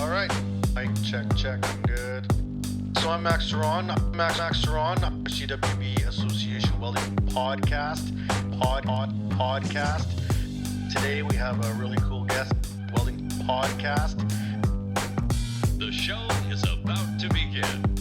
All right, mic check, I'm good. So I'm Max Ceron, CWB Association Welding Podcast. Today we have a really cool guest, Welding Podcast. The show is about to begin.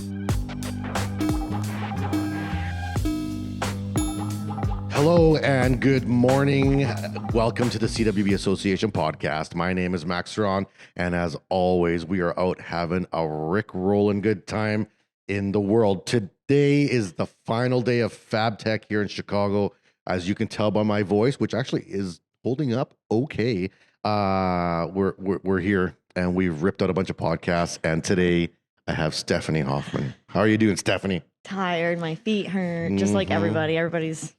Hello and good morning. Welcome to the CWB Association podcast. My name is Max Ceron, and as always, we are out having a rick-rolling good time in the world. Today is the final day of Fabtech here in Chicago. As you can tell by my voice, which actually is holding up okay. We're here and we've ripped out a bunch of podcasts. And today I have Stephanie Hoffman. How are you doing, Stephanie? Tired. My feet hurt. Just like everybody. Everybody's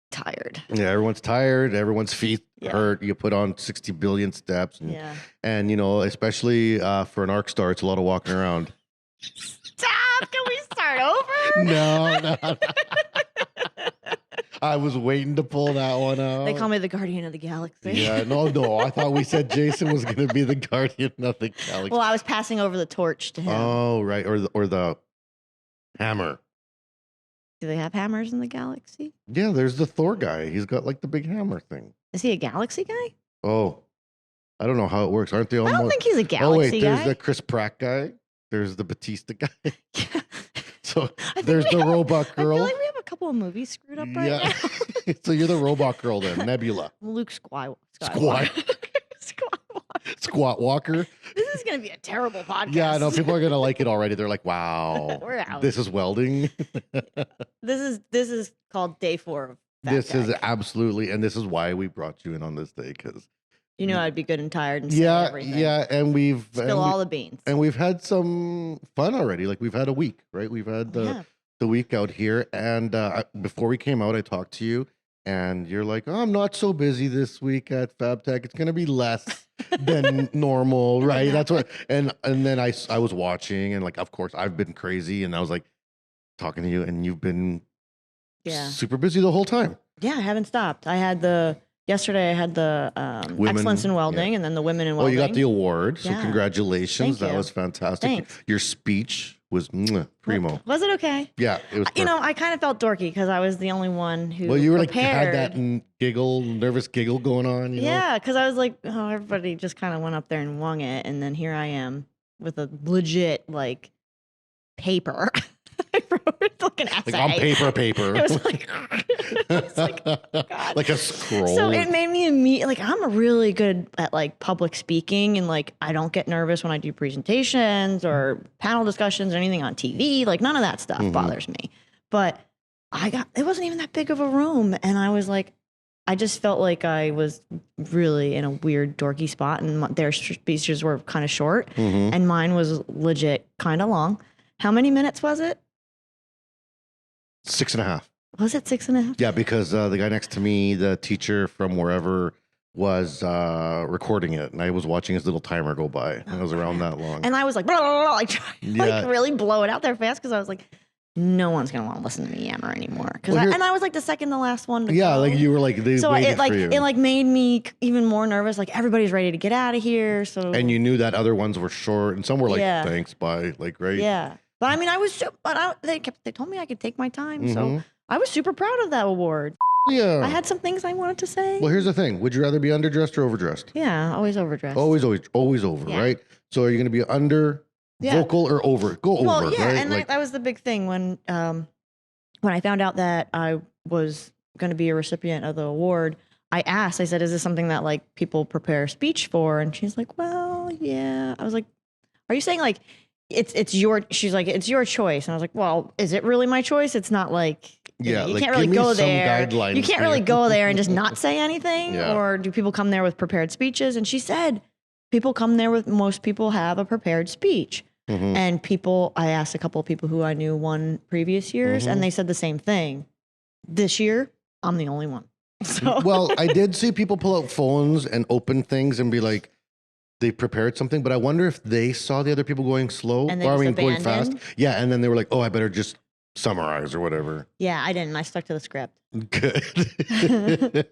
tired. Yeah, everyone's tired. Everyone's feet hurt. You put on 60 billion steps. And you know, especially for an arc star, it's a lot of walking around. Stop. Can we start over? No. I was waiting to pull that one out. They call me the Guardian of the Galaxy. Yeah, no. I thought we said Jason was going to be the Guardian of the Galaxy. Well, I was passing over the torch to him. Oh, right. Or the hammer. Do they have hammers in the galaxy? Yeah, there's the Thor guy. He's got like the big hammer thing. Is he a galaxy guy? Oh, I don't know how it works. Aren't they all? I don't think he's a galaxy Oh wait, guy. there's the Chris Pratt guy. There's the Batista guy. Yeah. So there's the robot girl. I feel like we have a couple of movies screwed up right now. So you're the robot girl then, Nebula. Luke Skywalker. Squat Walker. This is going to be a terrible podcast. Yeah, I know. People are going to like it already. They're like, wow. We're out. This is welding. This is called day 4 of Fabtech. This is absolutely, and this is why we brought you in on this day, because you know I'd be good and tired and say everything. Yeah, and we've spill all the beans. And we've had some fun already. Like we've had a week, right? We've had the week out here, and before we came out, I talked to you, and you're like, "Oh, I'm not so busy this week at Fabtech. It's gonna be less than normal, right?" That's what. And then I was watching, and like, of course, I've been crazy, and I was like talking to you, and you've been super busy the whole time. Yeah, I haven't stopped. Yesterday I had the Excellence in Welding, and then the Women in Welding. Oh, you got the award, so congratulations. Thank you. That was fantastic. Thanks. Your speech was primo. Was it okay? Yeah, it was perfect. You know, I kind of felt dorky because I was the only one who Well, you were prepared. like, had that nervous giggle going on, you know? Yeah, because I was like, oh, everybody just kind of went up there and wung it, and then here I am with a legit, like, paper. I wrote it like an essay. Like on paper. It was like, God. Like a scroll. So it made me like, I'm really good at like public speaking, and like I don't get nervous when I do presentations or panel discussions or anything on TV. Like none of that stuff bothers me. But it wasn't even that big of a room, and I was like, I just felt like I was really in a weird dorky spot, and their speeches were kind of short, and mine was legit kind of long. How many minutes was it? 6.5. Was it 6.5? Yeah, because the guy next to me, the teacher from wherever, was recording it, and I was watching his little timer go by, and it was around that long. And I was like, blah, blah, blah, like trying to like really blow it out there fast, because I was like, no one's gonna want to listen to me yammer anymore. And I was like the second to last one to go. Like you were like, so it like for you. it like made me even more nervous. Like everybody's ready to get out of here. So and you knew that other ones were short, and some were like, thanks, bye, like right. Yeah, but I mean, they told me I could take my time, so I was super proud of that award. Yeah, I had some things I wanted to say. Well, here's the thing: would you rather be underdressed or overdressed? Yeah, always overdressed. Always over, right? So are you going to be under? Yeah. Vocal or over? Go over. Well, yeah, right? and that was the big thing when I found out that I was going to be a recipient of the award. I said, "Is this something that like people prepare a speech for?" And she's like, "Well, yeah." I was like, "Are you saying like it's your?" She's like, "It's your choice." And I was like, "Well, is it really my choice? It's not like you like, can't really go there. You can't really here. go there and just not say anything, or do people come there with prepared speeches?" And she said, "People come there with most people have a prepared speech." And I asked a couple of people who I knew won previous years, and they said the same thing. This year, I'm the only one. So. Well, I did see people pull out phones and open things and be like, they prepared something, but I wonder if they saw the other people going slow, and going fast. Yeah, and then they were like, oh, I better just summarize or whatever. Yeah, I didn't. I stuck to the script. Good.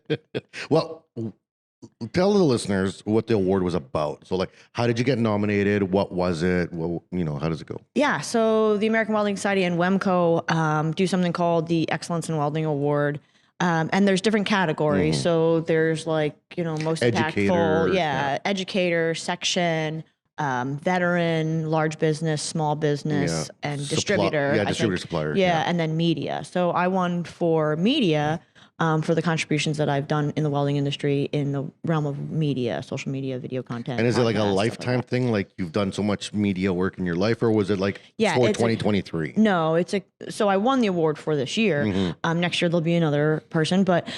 Well, tell the listeners what the award was about. So, like, how did you get nominated? What was it? Well, how does it go? Yeah, so the American Welding Society and WEMCO do something called the Excellence in Welding Award. And there's different categories. So there's like, most Educator, impactful, educator, section, veteran, large business, small business, and distributor. I Distributor, think. supplier. Yeah, and then media. So I won for media for the contributions that I've done in the welding industry in the realm of media, social media, video content. And is it like a podcasts, stuff lifetime like that. thing? Like you've done so much media work in your life, or was it like Yeah, for it's 2023? No, so I won the award for this year. Next year there'll be another person, but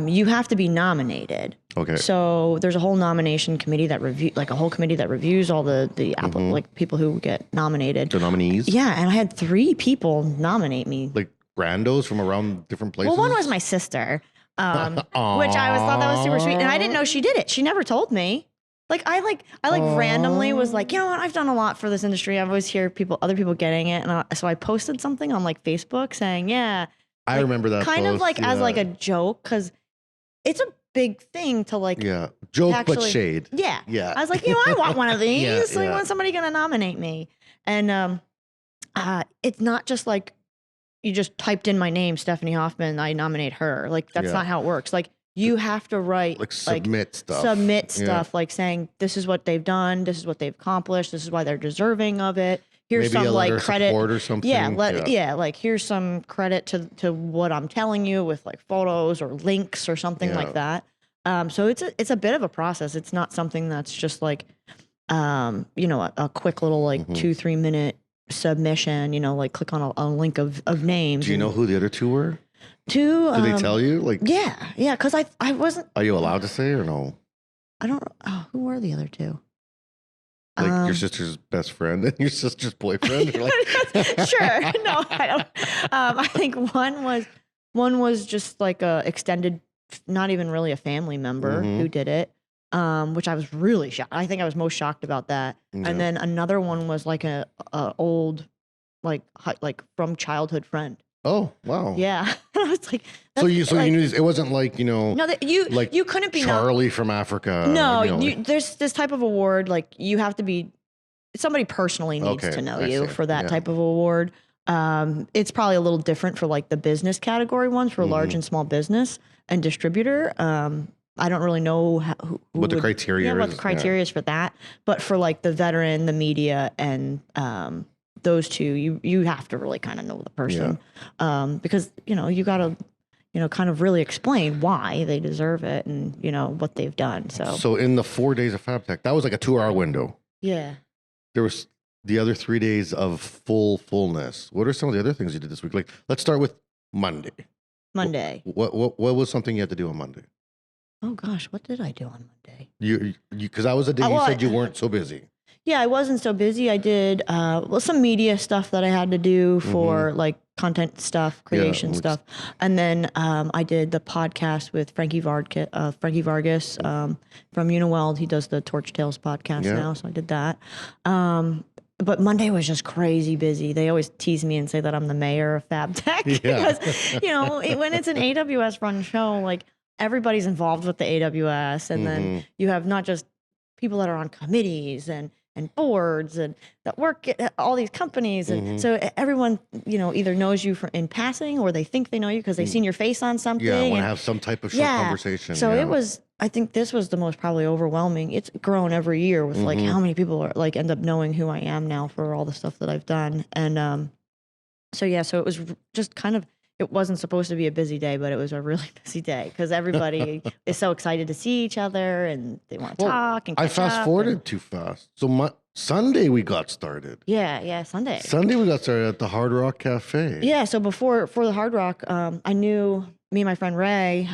you have to be nominated. Okay. So there's a whole nomination committee that reviews all the like people who get nominated. So nominees? Yeah, and I had 3 people nominate me. Like randos from around different places? Well, one was my sister, which I thought that was super sweet, and I didn't know she did it. She never told me. Like I randomly was like, you know what? I've done a lot for this industry. I've always heard other people getting it, and so I posted something on like Facebook saying, yeah. I remember that kind post, of like as like a joke, because it's a big thing to like. Yeah, joke but actually, shade. Yeah, Yeah. I was like, I want one of these. Yeah, Like, yeah. when somebody gonna nominate me? And it's not just like you just typed in my name, Stephanie Hoffman. I nominate her. Like that's Yeah. not how it works. Like you have to write Like submit stuff. Submit Yeah. stuff like saying this is what they've done, this is what they've accomplished, this is why they're deserving of it. Here's Maybe some a letter like of credit support or something. Yeah, like here's some credit to what I'm telling you with like photos or links or something like that. So it's a bit of a process. It's not something that's just like a quick little like 2-3 minute submission, like click on a link of names. Do you know who the other 2 were? 2 Did they tell you? Like, Yeah, because I wasn't. are you allowed to say or no? I don't. Who were the other 2? Like your sister's best friend and your sister's boyfriend? Or like... Sure. No, I don't. I think one was just like a extended, not even really a family member who did it, which I was really shocked. I think I was most shocked about that. Yeah. And then another one was like a old, like from childhood friend. Oh, wow. Yeah. I was like, So you knew this, it wasn't like, no, like you couldn't be Charlie from Africa. No, there's this type of award, like you have to be, somebody personally needs to know you for that type of award. It's probably a little different for like the business category ones for large and small business and distributor. I don't really know what the criteria is. What the criteria is for that. But for like the veteran, the media, and those 2, you have to really kind of know the person because, you got to, kind of really explain why they deserve it and, what they've done. So in the 4 days of Fabtech, that was like a 2-hour window. Yeah. There was the other 3 days of fullness. What are some of the other things you did this week? Like, let's start with Monday. What was something you had to do on Monday? Oh gosh, what did I do on Monday? You because that was the day you said you weren't so busy. Yeah, I wasn't so busy. I did some media stuff that I had to do for like content stuff, creation stuff, and then I did the podcast with Frankie Vargas from Uniweld. He does the Torch Tales podcast now, so I did that. But Monday was just crazy busy. They always tease me and say that I'm the mayor of Fabtech because when it's an AWS run show, like everybody's involved with the AWS, and then you have not just people that are on committees and boards and that work at all these companies. And so everyone, either knows you in passing or they think they know you because they've seen your face on something. Yeah, I want to have some type of short conversation. So it was, I think this was the most probably overwhelming. It's grown every year with like how many people are like end up knowing who I am now for all the stuff that I've done. And so it was just kind of, it wasn't supposed to be a busy day, but it was a really busy day because everybody is so excited to see each other and they want to talk. And I fast forwarded too fast. So Sunday we got started. Yeah, Sunday. Sunday we got started at the Hard Rock Cafe. Yeah, so for the Hard Rock, I knew me and my friend Ray.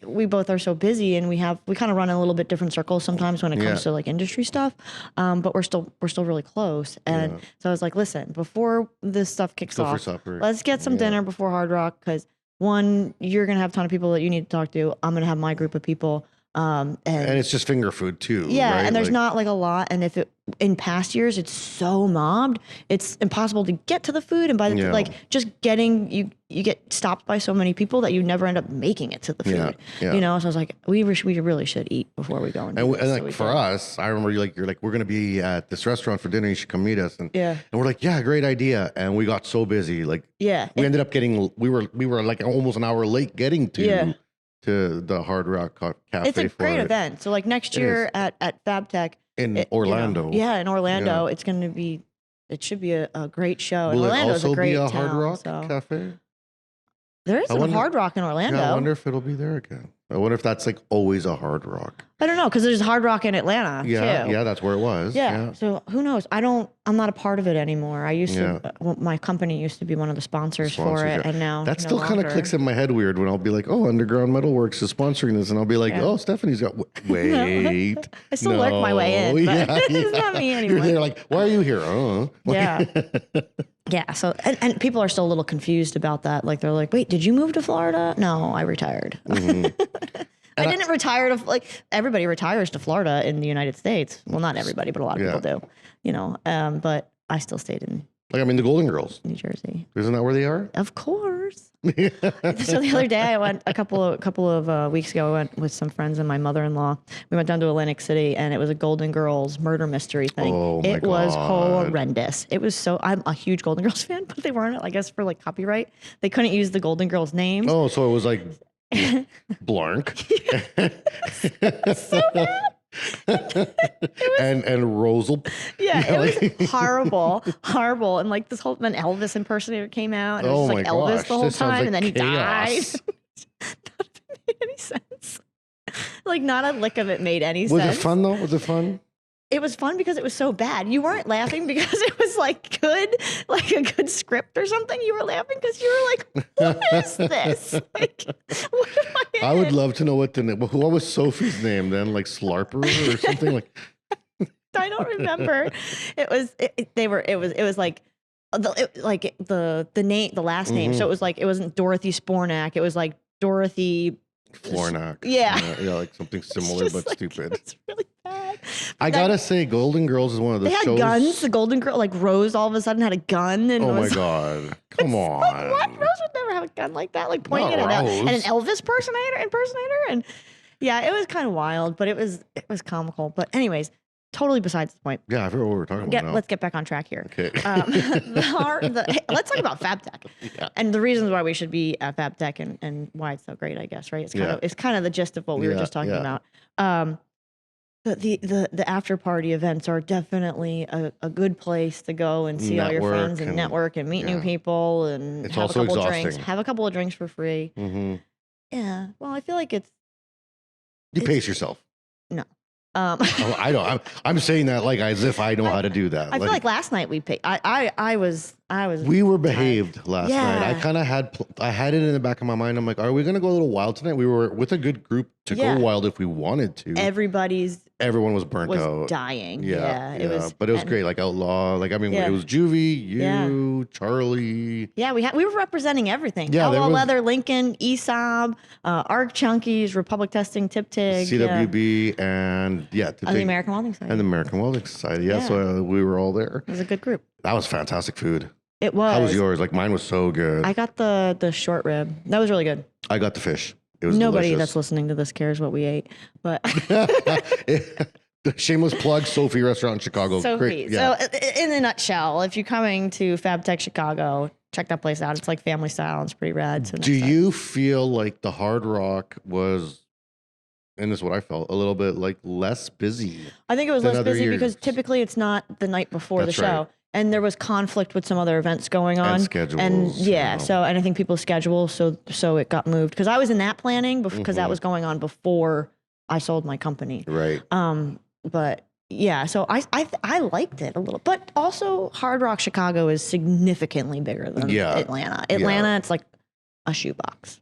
We both are so busy, and we kind of run in a little bit different circles sometimes when it comes to like industry stuff. But we're still really close. And so I was like, listen, before this stuff kicks Go for off, supper. let's get some dinner before Hard Rock because one, you're gonna have a ton of people that you need to talk to. I'm gonna have my group of people. And it's just finger food too. Yeah, right? and there's not like a lot. And if in past years it's so mobbed, it's impossible to get to the food. And by the like just getting you get stopped by so many people that you never end up making it to the food. Yeah. You know, so I was like, we really should eat before we go. And like for us, I remember you're like, we're gonna be at this restaurant for dinner. You should come meet us. And we're like, yeah, great idea. And we got so busy, like we ended up getting we were like almost an hour late getting to the Hard Rock Cafe. It's a great event. So like next year at Fabtech in Orlando. In Orlando, it's going to be. It should be a great show. Will Orlando's it also a great be a town, Hard Rock so. Cafe? There is some Hard Rock in Orlando. Yeah, I wonder if it'll be there again. I wonder if that's like always a Hard Rock. I don't know, because there's Hard Rock in Atlanta too. Yeah, that's where it was. Yeah. So who knows? I'm not a part of it anymore. I used to. My company used to be one of the sponsors for it, and now that still kind of clicks in my head weird when I'll be like, "Oh, Underground Metalworks is sponsoring this," and I'll be like, "Oh, Stephanie's got." Wait, I still work my way in. But it's not me anymore. You're there like, "Why are you here?" Yeah. Yeah. So and people are still a little confused about that. Like they're like, "Wait, did you move to Florida?" No, I retired. I didn't retire to like everybody retires to Florida in the United States. Well, not everybody, but a lot of people do. You know, but I still stayed in. Like the Golden Girls, New Jersey. Isn't that where they are? Of course. So the other day, I went a couple of weeks ago. I went with some friends and my mother-in-law. We went down to Atlantic City, and it was a Golden Girls murder mystery thing. Oh my It was horrendous. It was so. I'm a huge Golden Girls fan, but they weren't. I guess for like copyright, they couldn't use the Golden Girls names. Oh, so it was like Blanc. So bad. and Rosal. Yeah, it was horrible. And like this whole then Elvis impersonator came out, and it was just like Elvis the whole time, and then he died. Nothing made any sense. Like not a lick of it made any sense. Was it fun though? Was it fun? It was fun because it was so bad. You weren't laughing because it was like good, like a good script or something. You were laughing because you were like, what is this? Like, what am I in? I would love to know what was Sophie's name then? Like Slarper or something like. I don't remember. It was like the name, the last name. So it was like, it wasn't Dorothy Spornak. It was like Dorothy Flornak. Yeah. Like something similar but like, stupid. It's really bad. I gotta say, Golden Girls is one of the shows. They had guns. The Golden Girl, like Rose, all of a sudden had a gun. And oh my was, god! Come on. Like, what? Rose would never have a gun like that. Like pointing it at and an Elvis impersonator, and yeah, it was kind of wild, but it was comical. But anyways, totally besides the point. Yeah, I forgot what we were talking about. Now. Let's get back on track here. Okay. Let's talk about Fabtech and the reasons why we should be at Fabtech and why it's so great. I guess right. It's kind of the gist of what we were just talking about. The after party events are definitely a good place to go and see all your friends and network and meet new people and it's have also a couple exhausting. drinks. Have a couple of drinks for free. Mm-hmm. Yeah. Well, I feel like you pace yourself. No. I don't. I'm saying that like as if I know how to do that. I feel like last night we paid. I was. We were behaved last Yeah. night. I kind of had it in the back of my mind. I'm like, are we gonna go a little wild tonight? We were with a good group to go wild if we wanted to. Everyone was burnt out. Dying. Yeah, It was. But it was great. Like Outlaw. Like it was Juvie, you, Charlie. Yeah, we were representing everything. Yeah, Outlaw Leather, Lincoln, ESOB, Arc Chunkies, Republic Testing, Tip Tig, CWB, and the American Welding Society. And the American Welding Society. Yeah, so we were all there. It was a good group. That was fantastic food. It was. How was yours? Like mine was so good. I got the short rib. That was really good. I got the fish. It was Nobody delicious. that's listening to this cares what we ate, but shameless plug, Sophie Restaurant in Chicago. Sophie. Great. Yeah. So in a nutshell, if you're coming to Fabtech Chicago, check that place out. It's like family style. It's pretty rad. So do you feel like the Hard Rock was, and this is what I felt, a little bit like less busy? I think it was less busy because typically it's not the night before the show. Right. And there was conflict with some other events going on. And schedules. And and I think people's schedule, so it got moved. Because I was in that planning because that was going on before I sold my company. Right. But yeah, so I liked it a little. But also Hard Rock Chicago is significantly bigger than Atlanta. Atlanta, it's like a shoebox.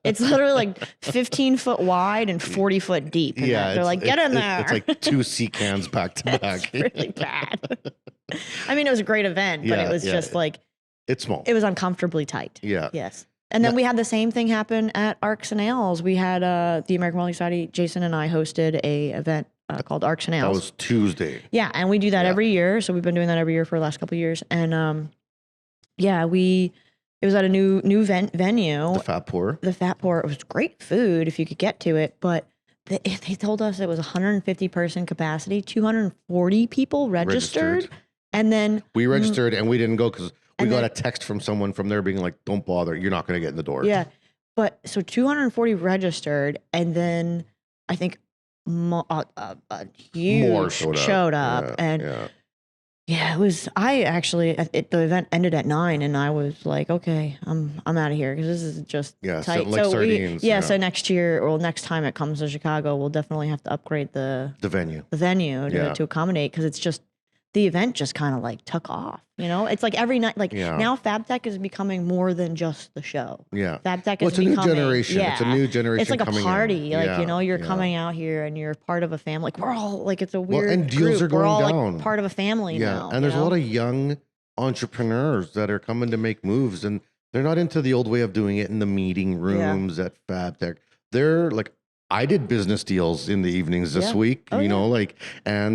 It's literally like 15 foot wide and 40 foot deep. And they're like, get in there. It's like 2 sea cans back to back. It's really bad. I mean, it was a great event, but it was just like it's small. It was uncomfortably tight. Yeah. Yes. And then we had the same thing happen at Arcs and Ales. We had the American Welding Society. Jason and I hosted a event called Arcs and That Ales. was Tuesday. Yeah, and we do that every year. So we've been doing that every year for the last couple of years. And it was at a new venue. The Fat Pour. The Fat Pour. It was great food if you could get to it, but they told us it was 150 person capacity, 240 people registered. And then we registered and we didn't go because we got a text from someone from there being like, don't bother. You're not going to get in the door. Yeah. But so 240 registered. And then I think a huge More showed up. It was, the event ended at 9 and I was like, okay, I'm out of here because this is just tight. Like sardines. So next time it comes to Chicago, we'll definitely have to upgrade the venue to accommodate because it's just, the event just kind of like took off, it's like every night, now Fabtech is becoming more than just the show. Yeah. Fabtech is becoming, new generation. Yeah. It's a new generation. It's like a party. In. You're coming out here and you're part of a family. Like we're all like, it's a weird and deals group. are going we're all down. Like part of a family now. And there's a lot of young entrepreneurs that are coming to make moves and they're not into the old way of doing it in the meeting rooms at Fabtech. They're like, I did business deals in the evenings this week, and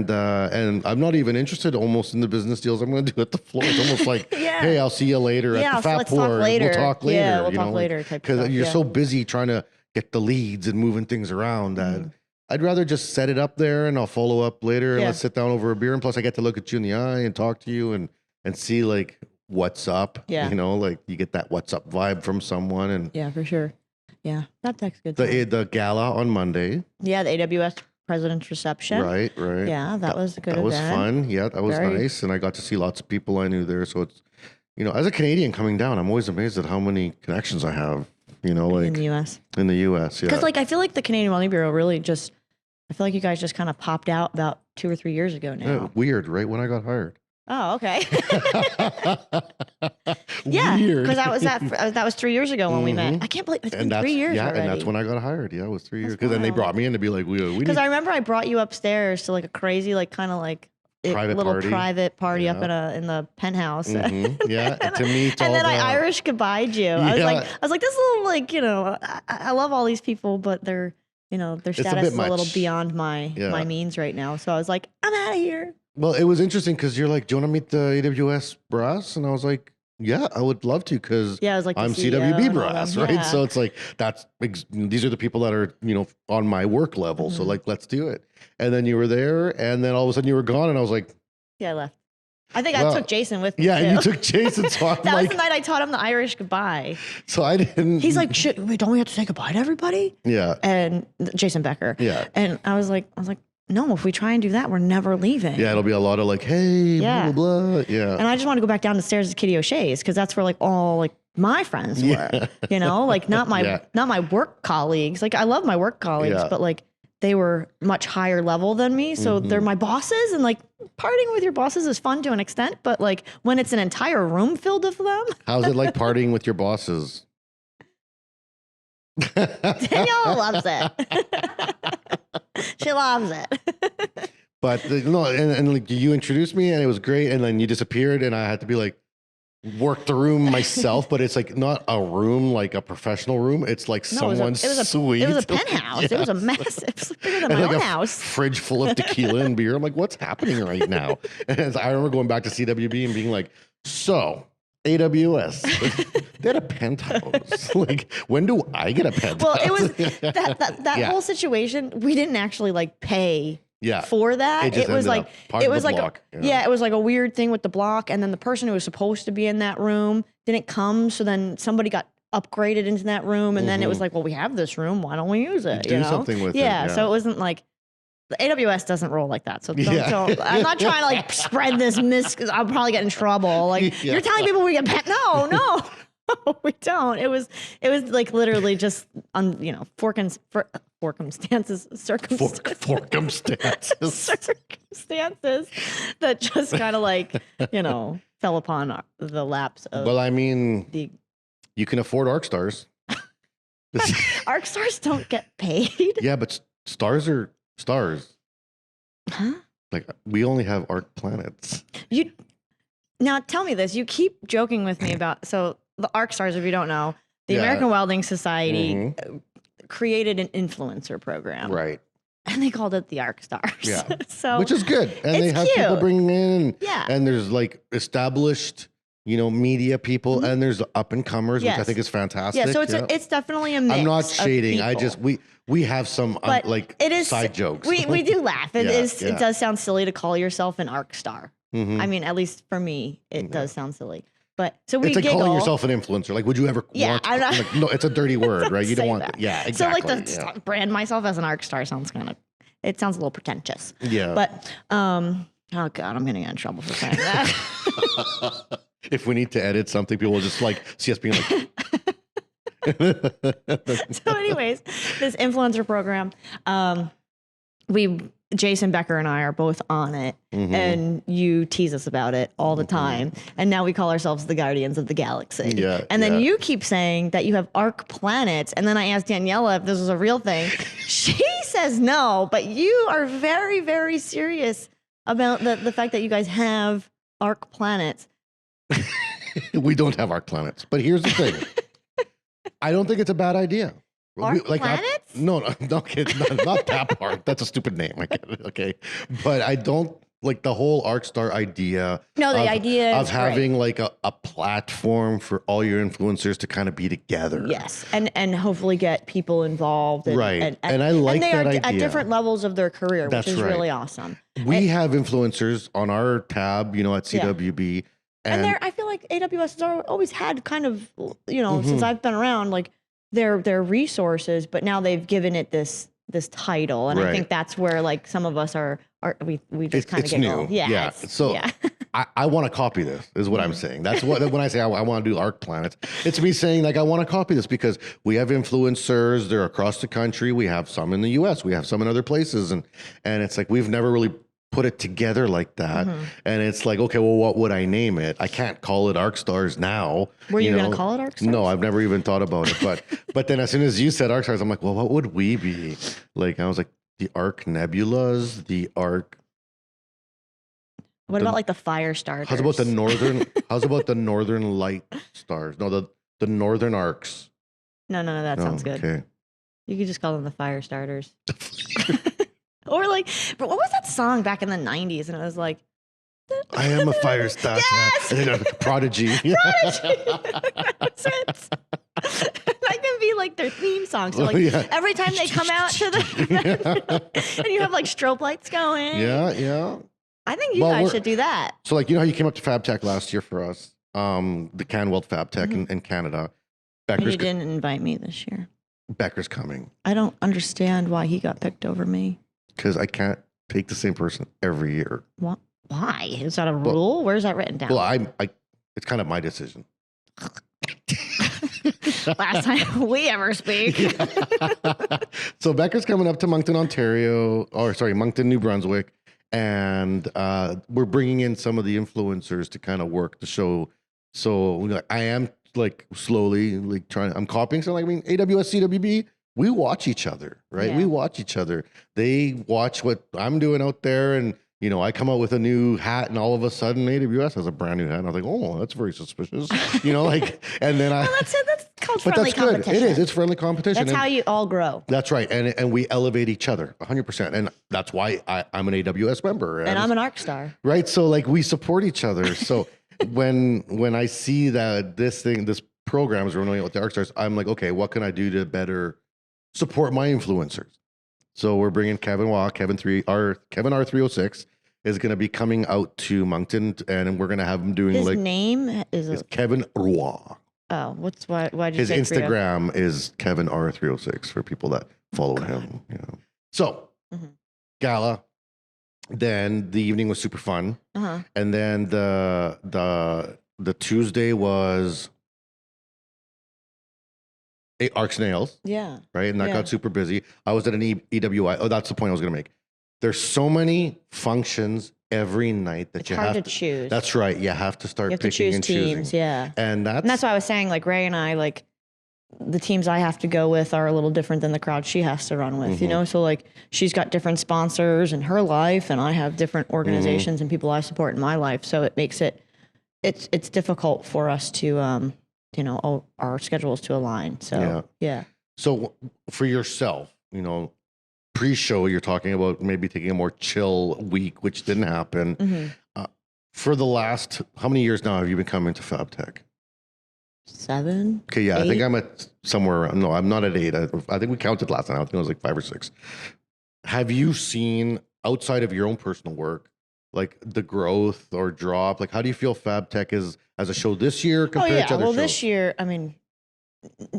I'm not even interested almost in the business deals I'm going to do at the floor. It's almost like, hey, I'll see you later at the Fat Pour. We'll talk later. Yeah, we'll talk later. Because you're so busy trying to get the leads and moving things around that I'd rather just set it up there and I'll follow up later and let's sit down over a beer. And plus I get to look at you in the eye and talk to you and see like what's up. Yeah. Like you get that what's up vibe from someone. And yeah, for sure. Yeah, Fabtech's good. The gala on Monday. Yeah, the AWS President's Reception. Right. Yeah, that was a good event. That was fun. Yeah, that was nice. And I got to see lots of people I knew there. So it's, as a Canadian coming down, I'm always amazed at how many connections I have, in the U.S. In the U.S., yeah. Because I feel like the Canadian Welding Bureau really I feel like you guys just kind of popped out about 2 or 3 years ago now. Yeah, weird, right? When I got hired. Oh, okay. Yeah, because that was 3 years ago when we met. I can't believe it's been 3 years already. And that's when I got hired. Yeah, it was 3 years. Because then they brought me in to be like, because I remember I brought you upstairs to like a crazy, like kind of like private party up in the penthouse. Yeah, to meet. And then I Irish goodbyed you. I was like this little I love all these people, but their status is a little beyond my means right now. So I was like, I'm out of here. Well, it was interesting because you're like, do you want to meet the AWS brass? And I was like, yeah, I would love to because I was like I'm CWB brass, right? Yeah. So it's like, these are the people that are, on my work level. So like, let's do it. And then you were there and then all of a sudden you were gone and I was like. Yeah, I left. I think I took Jason with me. Yeah, too. You took Jason. So I'm that was the night I taught him the Irish goodbye. So I didn't. He's like, wait, don't we have to say goodbye to everybody? Yeah. And Jason Becker. Yeah. And I was like, no, if we try and do that, we're never leaving. Yeah, it'll be a lot of like, hey, blah, blah, blah. Yeah. And I just want to go back down the stairs to Kitty O'Shea's because that's where like all like my friends were, like not my work colleagues. Like I love my work colleagues, but like they were much higher level than me. So they're my bosses and like partying with your bosses is fun to an extent. But like when it's an entire room filled with them. How's it like partying with your bosses? Danielle loves it. She loves it. But and like you introduced me and it was great. And then you disappeared and I had to be like, work the room myself, but it's like not a room like a professional room. It's like someone's suite. It was a penthouse. Yes. It was a massive. It was bigger than my own house. Fridge full of tequila and beer. I'm like, what's happening right now? And I remember going back to CWB and being like, so AWS, they had a penthouse. Like, when do I get a penthouse? Well, it was that whole situation. We didn't actually like pay. For that, it was like it was like a weird thing with the block, and then the person who was supposed to be in that room didn't come. So then somebody got upgraded into that room, and then it was like, well, we have this room, why don't we use it? Do something with it. Yeah, so it wasn't like the AWS doesn't roll like that. So don't, I'm not trying to like spread this because I'll probably get in trouble. Like you're telling people we get no. We don't. It was like literally just circumstances that just kind of like fell upon the laps of. Well, I mean, you can afford Arc Stars. Arc Stars don't get paid. Yeah, but stars are stars. Huh? Like we only have Arc planets. Now tell me this. You keep joking with me about the Arc Stars, if you don't know, the Yeah. American Welding Society created an influencer program. Right. And they called it the ARC Stars. Yeah. So Which is good. And they it's have people cute. bringing in. Yeah. And there's like established, media people, and there's up and comers, which I Yes. think is fantastic. yeah, so it's definitely a mix. I'm not of shading. I people. just we have some But like it is side jokes. We do laugh. It Yeah, is. yeah. It does sound silly to call yourself an ARC Star. Mhm. I mean, at least for me, it does sound silly. But so we It's like giggle. calling yourself an influencer. Like, would you ever Yeah, want to? I'm not- Like, no, it's a dirty word, right? You don't say want. that. Yeah, exactly. So like to brand myself as an ARC Star sounds it sounds a little pretentious. Yeah. But oh god, I'm gonna get in trouble for saying that. If we need to edit something, people will just like see us being like. So anyways, this influencer program, Jason Becker and I are both on it, and you tease us about it all the time. And now we call ourselves the Guardians of the Galaxy. Yeah, And then yeah. you keep saying that you have arc planets. And then I asked Daniela if this was a real thing. She says no, but you are very, very serious about the fact that you guys have arc planets. We don't have arc planets, but here's the thing. I don't think it's a bad idea. Arc planets? No, kid, not that part. That's a stupid name. I get it. Okay, but I don't like the whole Arc Star idea. No, the idea of is having like a platform for all your influencers to kind of be together. Yes, and hopefully get people involved. And, Right. And I like they that are idea. at different levels of their career, That's which is right. really awesome. We have influencers on our tab, at CWB. And I feel like AWS has always had kind of, since I've been around, like their resources, but now they've given it this title, and I Right. think that's where like some of us we just kind of it's get new. Yeah. Yeah. So I want to copy this is what I'm saying. That's what when I say I want to do Arc Planets, it's me saying like I want to copy this because we have influencers. They're across the country. We have some in the US. We have some in other places, and it's like we've never really put it together like that. And it's like, okay, well, what would I name it? I can't call it Arc Stars now. Were you gonna call it Arc Stars? No, I've never even thought about it. But then as soon as you said Arc Stars, I'm like, well, what would we be? Like I was like the Arc Nebulas, the Arc. What about like the fire starters? How's about the northern? How's about the northern light stars? No, the northern arcs. No, that sounds good. Okay. You could just call them the fire starters. Or like, but what was that song back in the 90s? And it was like, I am a fire starter. Yes! Prodigy. That's it. That can be like their theme song. So like Yeah. every time they come out to the and you have like strobe lights going. Yeah. I think you Well, guys we're- should do that. So like, how you came up to Fabtech last year for us, the CanWeld Fabtech in Canada. And Becker's, you didn't invite me this year. Becker's coming I don't understand why he got picked over me. because I can't take the same person every year. Why? Is that a rule? Where's that written down? Well, it's kind of my decision. Last time we ever speak. So Becker's coming up to Moncton, Moncton, New Brunswick, and we're bringing in some of the influencers to kind of work the show. So I am like slowly like trying. I'm copying something. I mean, AWS, CWB, we watch each other, right? Yeah. We watch each other. They watch what I'm doing out there, and I come out with a new hat, and all of a sudden AWS has a brand new hat. And I was like, oh, that's very suspicious, and then Well, that's it. That's called but friendly that's good. competition. It is. It's friendly competition. That's how you all grow. That's right, and we elevate each other 100%, and that's why I'm an AWS member, And I'm an ARC Star. right. So like we support each other. So when I see that this program is running out with the ARC Stars, I'm like, okay, what can I do to better support my influencers? So we're bringing Kevin R306 is going to be coming out to Moncton, and we're going to have him doing His like name is Kevin Roy. oh, why did you His say Instagram is Kevin R306 for people that follow him. So gala. Then the evening was super fun, and then the Tuesday was Arc Snails, Yeah. right? And that Yeah. got super busy. I was at an EWI. Oh, that's the point I was going to make. There's so many functions every night that It's you hard have to choose. That's right. You have to start You have to picking choose and teams, choosing. yeah. And And that's why I was saying, like Ray and I, like the teams I have to go with are a little different than the crowd she has to run with, So like she's got different sponsors in her life, and I have different organizations and people I support in my life. So it makes it's difficult for us to our schedules to align. So yeah. So for yourself, pre-show, you're talking about maybe taking a more chill week, which didn't happen. For the last, how many years now have you been coming to Fabtech? 7. Okay, yeah, 8? I think I'm at somewhere around. No, I'm not at 8. I think we counted last time. I think it was like 5 or 6. Have you seen, outside of your own personal work, like the growth or drop? Like, how do you feel Fabtech is as a show this year compared to other shows? This year, I mean,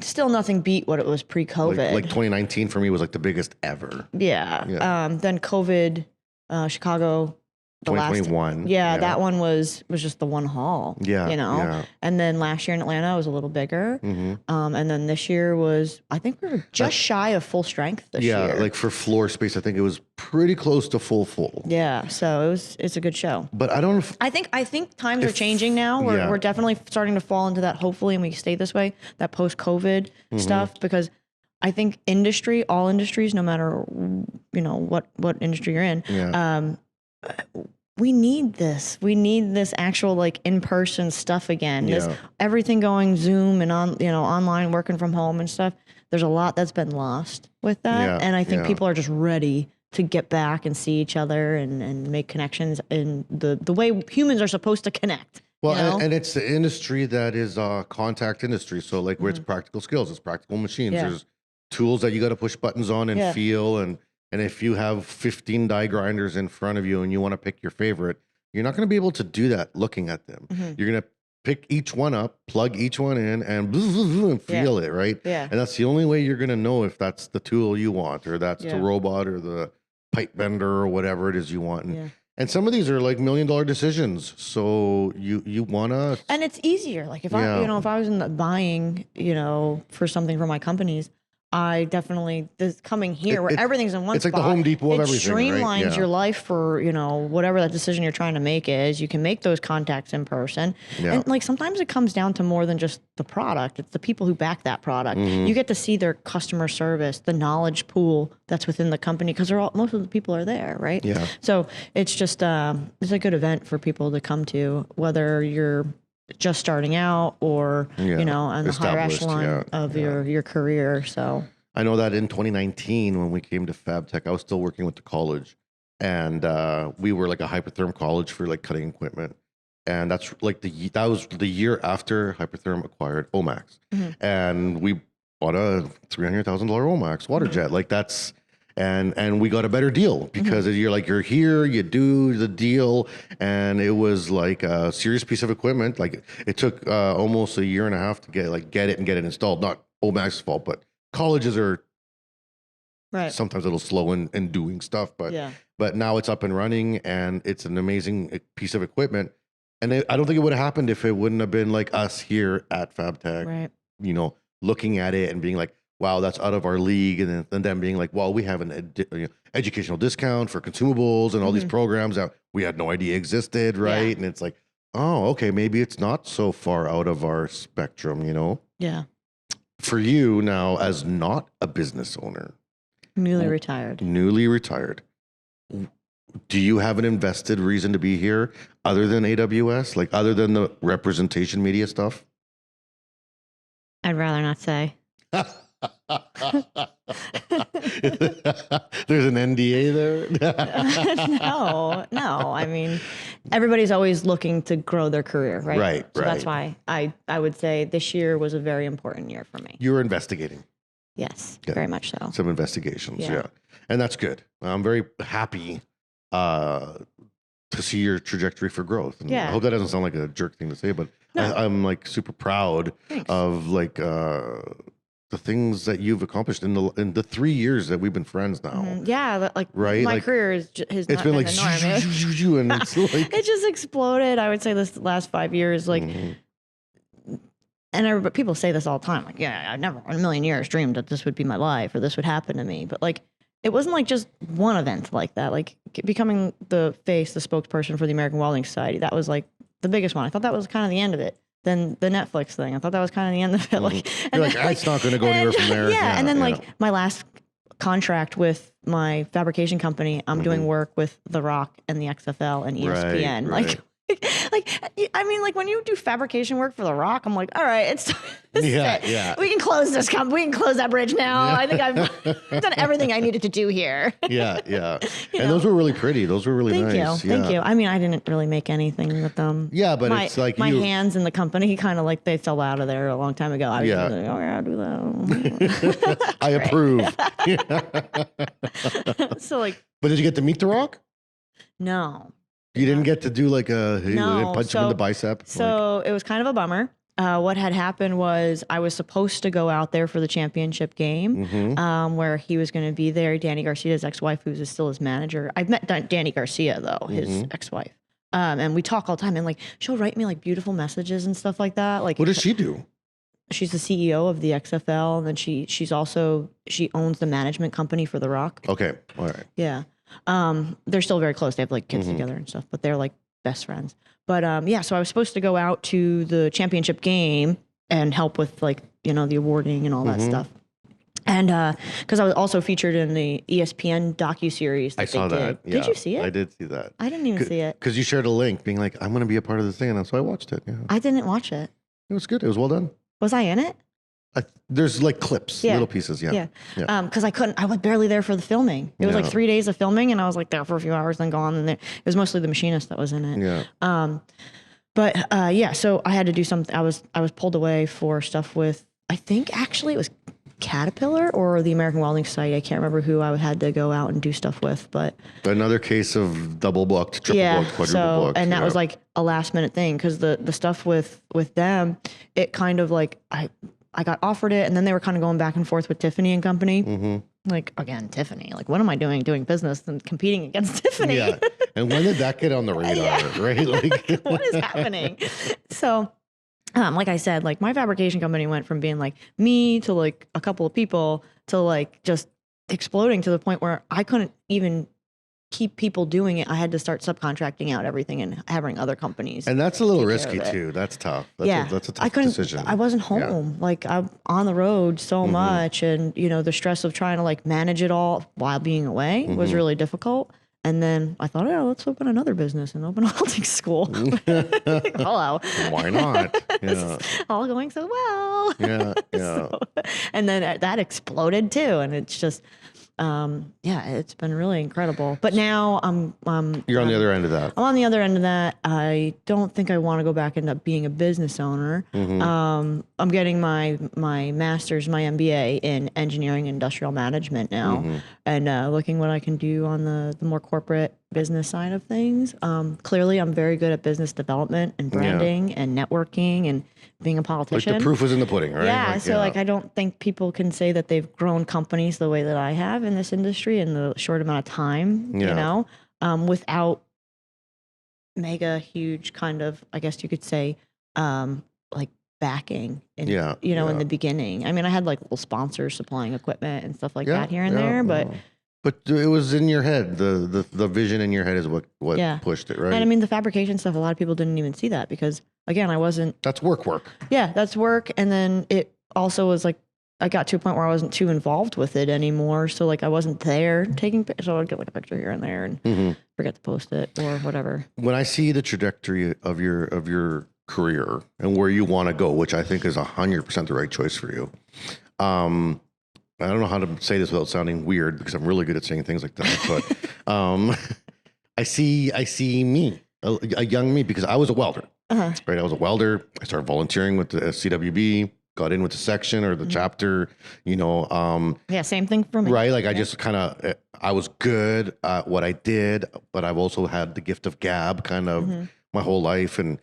still nothing beat what it was pre-COVID. Like 2019 for me was like the biggest ever. Yeah. Then COVID, Chicago. 2021. That one was just the one hall. Yeah. And then last year in Atlanta was a little bigger. And then this year I think we were just shy of full strength this year. Yeah, like for floor space, I think it was pretty close to full. Yeah, so it's a good show. But I don't know if, I think times are changing now. We're definitely starting to fall into that, hopefully, and we stay this way, that post-COVID stuff, because I think all industries, no matter what industry you're in, we need this. We need this actual like in-person stuff again. Everything going Zoom and online, working from home and stuff. There's a lot that's been lost with that, and I think people are just ready to get back and see each other and make connections in the way humans are supposed to connect. Well, and it's the industry that is contact industry. So like where it's practical skills, it's practical machines. There's tools that you got to push buttons on and feel. And if you have 15 die grinders in front of you and you want to pick your favorite, you're not going to be able to do that looking at them. You're going to pick each one up, plug each one in, and feel it, right? Yeah. And that's the only way you're going to know if that's the tool you want, or that's the robot or the pipe bender or whatever it is you want. And some of these are like $1 million decisions. So you want to. And it's easier. Like if I was in the buying, for something for my companies, I definitely, this coming here where everything's in one spot. It's like the Home Depot of everything, right? It streamlines your life for, whatever that decision you're trying to make is. You can make those contacts in person. And like sometimes it comes down to more than just the product. It's the people who back that product. You get to see their customer service, the knowledge pool that's within the company, because most of the people are there, right? Yeah. So it's just, it's a good event for people to come to, whether you're just starting out or on the higher echelon of your career. So I know that in 2019 when we came to Fabtech, I was still working with the college, and we were like a Hypertherm college for like cutting equipment, and that was the year after Hypertherm acquired Omax, and we bought a $300,000 Omax water jet. Like that's. And we got a better deal because you're here, you do the deal, and it was like a serious piece of equipment. Like it took almost a year and a half to get it installed. Not Omax's fault, but colleges are sometimes a little slow in doing stuff. But now it's up and running, and it's an amazing piece of equipment. And I don't think it would have happened if it wouldn't have been like us here at Fabtech, looking at it and being like, wow, that's out of our league. And then being like, well, we have an educational discount for consumables and all these programs that we had no idea existed, right? Yeah. And it's like, oh, okay, maybe it's not so far out of our spectrum, Yeah. For you now, as not a business owner. Newly retired. Do you have an invested reason to be here other than AWS? Like other than the representation media stuff? I'd rather not say. There's an NDA there. No. I mean, everybody's always looking to grow their career, right? Right. So that's why I would say this year was a very important year for me. You were investigating. Yes, very much so. Some investigations, yeah. And that's good. I'm very happy to see your trajectory for growth. And I hope that doesn't sound like a jerk thing to say, but I'm like super proud of like the things that you've accomplished in the 3 years that we've been friends now. Yeah, like right? My career has it's been like and it's like it just exploded. I would say this last 5 years, like, and people say this all the time, like, I never in a million years dreamed that this would be my life or this would happen to me. But like, it wasn't like just one event like that. Like becoming the spokesperson for the American Welding Society, that was like the biggest one. I thought that was kind of the end of it. Then the Netflix thing, I thought that was kind of the end of it. Like, you're like, it's not going to go anywhere from there. Yeah, and then like my last contract with my fabrication company, I'm doing work with The Rock and the XFL and ESPN. Right. Like I mean, like when you do fabrication work for The Rock, I'm like, all right, it's Yeah. we can close this we can close that bridge now. I think I've done everything I needed to do here. Yeah. You And know? those were really pretty. Those were really Thank nice. you. Thank you. I mean, I didn't really make anything with them. Yeah, but it's like my hands in the company kind of like they fell out of there a long time ago. I was Yeah. like, oh yeah, I'll do that. I approve. So like, But did you get to meet The Rock? no. You didn't get to do like a No. punch him in the bicep? So it was kind of a bummer. What had happened was I was supposed to go out there for the championship game, where he was going to be there. Danny Garcia's ex-wife, who's still his manager. I've met Danny Garcia though, his ex-wife, and we talk all the time. And like she'll write me like beautiful messages and stuff like that. Like, What does she do? she's the CEO of the XFL, and then she owns the management company for The Rock. Okay. All right. Yeah. They're still very close. They have like kids together and stuff, but they're like best friends. But yeah, so I was supposed to go out to the championship game and help with like, you know, the awarding and all that stuff. And because I was also featured in the ESPN docuseries. I saw that. Yeah. Did you see it? I did see that. I didn't even see it. Because you shared a link being like, I'm going to be a part of this thing. And so I watched it. Yeah. I didn't watch it. It was good. It was well done. Was I in it? There's like clips, Yeah. little pieces. Yeah. Yeah. Because I was barely there for the filming. It was like 3 days of filming, and I was like there for a few hours, then gone. And it was mostly the machinist that was in it. Yeah. But yeah, so I had to do something. I was pulled away for stuff with, I think actually it was Caterpillar or the American Welding Society. I can't remember who I had to go out and do stuff with, but Another case of double booked, triple booked, quadruple booked. and that was like a last minute thing because the stuff with them, it kind of like I got offered it, and then they were kind of going back and forth with Tiffany and Company. Like again, Tiffany. Like, what am I doing business and competing against Tiffany? Yeah. And when did that get on the radar? Right? Like, What is happening? So, like I said, like my fabrication company went from being like me to like a couple of people to like just exploding to the point where I couldn't even keep people doing it. I had to start subcontracting out everything and having other companies. and that's a little take care risky of it. too. That's tough. That's a tough decision. I wasn't home. Like I'm on the road so much, and you know the stress of trying to like manage it all while being away was really difficult. And then I thought, oh, let's open another business and open a welding school. Hello. Why not? Yeah. All going so well. Yeah. Yeah. So, and then that exploded too. And it's just, yeah, it's been really incredible. But now You're on the other end of that. I'm on the other end of that. I don't think I want to go back into being a business owner. I'm getting my master's, my MBA in engineering and industrial management now, and looking what I can do on the more corporate business side of things. Clearly, I'm very good at business development and branding and networking and being a Like politician. the proof was in the pudding, right? Yeah, so like I don't think people can say that they've grown companies the way that I have in this industry in the short amount of time, you know, without mega huge kind of, I guess you could say, like backing in, you know, in the beginning. I mean, I had like little sponsors supplying equipment and stuff like that here and there, but it was in your head. The vision in your head is what pushed it, right? And I mean, the fabrication stuff, a lot of people didn't even see that because again, I wasn't. That's work. Yeah, that's work. And then it also was like, I got to a point where I wasn't too involved with it anymore. So like I wasn't there taking pictures. So I'd get like a picture here and there and forget to post it or whatever. When I see the trajectory of your career and where you want to go, which I think is 100% the right choice for you. I don't know how to say this without sounding weird because I'm really good at saying things like that. But I see me, a young me, because I was a welder. Right, I was a welder. I started volunteering with the CWB. Got in with the section or the chapter. You know. Yeah, same thing for me. Right, like I just kind of I was good at what I did, but I've also had the gift of gab kind of my whole life and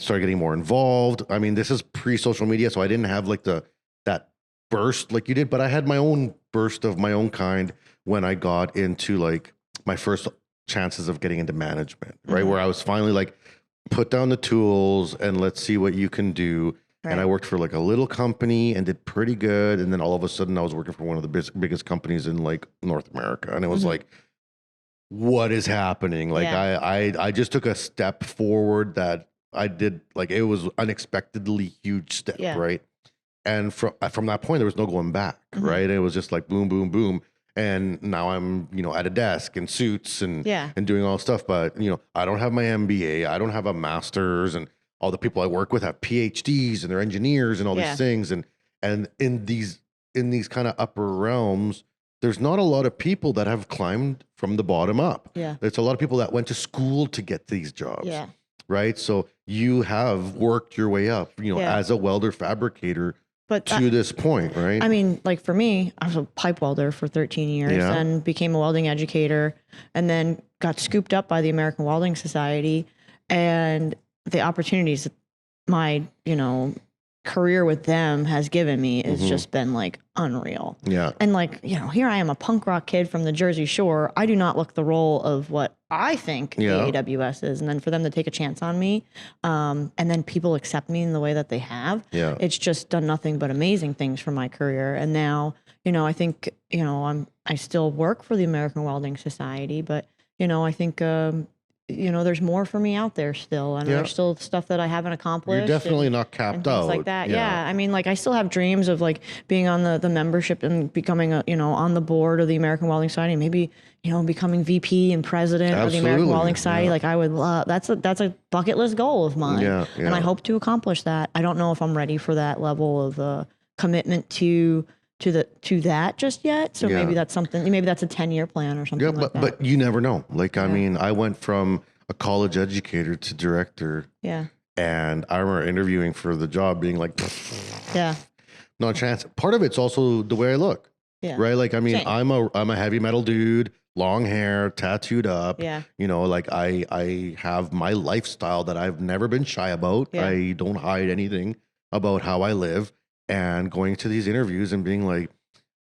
started getting more involved. I mean, this is pre-social media, so I didn't have like that burst like you did, but I had my own burst of my own kind when I got into like my first chances of getting into management, right? Where I was finally like, put down the tools and let's see what you can do. Right. And I worked for like a little company and did pretty good. And then all of a sudden I was working for one of the biggest companies in like North America. And it was like, what is happening? Like I just took a step forward that I did, like, it was unexpectedly huge step. Right. And from that point, there was no going back. Right. And it was just like boom, boom, boom. and now I'm, at a desk in suits and Yeah. and doing all this stuff. But I don't have my MBA, I don't have a master's, and all the people I work with have PhDs and they're engineers and all Yeah. these things. And in these kind of upper realms, there's not a lot of people that have climbed from the bottom up. Yeah. There's a lot of people that went to school to get these jobs. Yeah. Right. So you have worked your way up, Yeah. as a welder fabricator But to this point, right? I mean, like for me, I was a pipe welder for 13 years Yeah. and became a welding educator and then got scooped up by the American Welding Society, and the opportunities that my, career with them has given me has just been like unreal. Yeah. And like, here I am, a punk rock kid from the Jersey Shore. I do not look the role of what I think Yeah. the AWS is. And then for them to take a chance on me, and then people accept me in the way that they have, Yeah. it's just done nothing but amazing things for my career. And now, I think, I still work for the American Welding Society, but, I think, there's more for me out there still. And Yeah. there's still stuff that I haven't accomplished. You're definitely and- not and capped things out. like that. Yeah. I mean, like I still have dreams of like being on the membership and becoming on the board of the American Welding Society, maybe, becoming VP and president of the American Absolutely. Welding Society. Yeah. Like I would love, that's a bucket list goal of mine. Yeah, And I yeah. hope to accomplish that. I don't know if I'm ready for that level of commitment to that just yet. So Yeah. maybe that's something, maybe that's a 10-year plan or something Yeah, like that. but you never know. Like, I mean, I went from a college educator to director, yeah. and I remember interviewing for the job being like, Yeah. not a chance. Part of it's also the way I look, Yeah. right? Like, I mean, Same. I'm a heavy metal dude, long hair, tattooed up. Yeah. Like I have my lifestyle that I've never been shy about. Yeah. I don't hide anything about how I live, and going to these interviews and being like,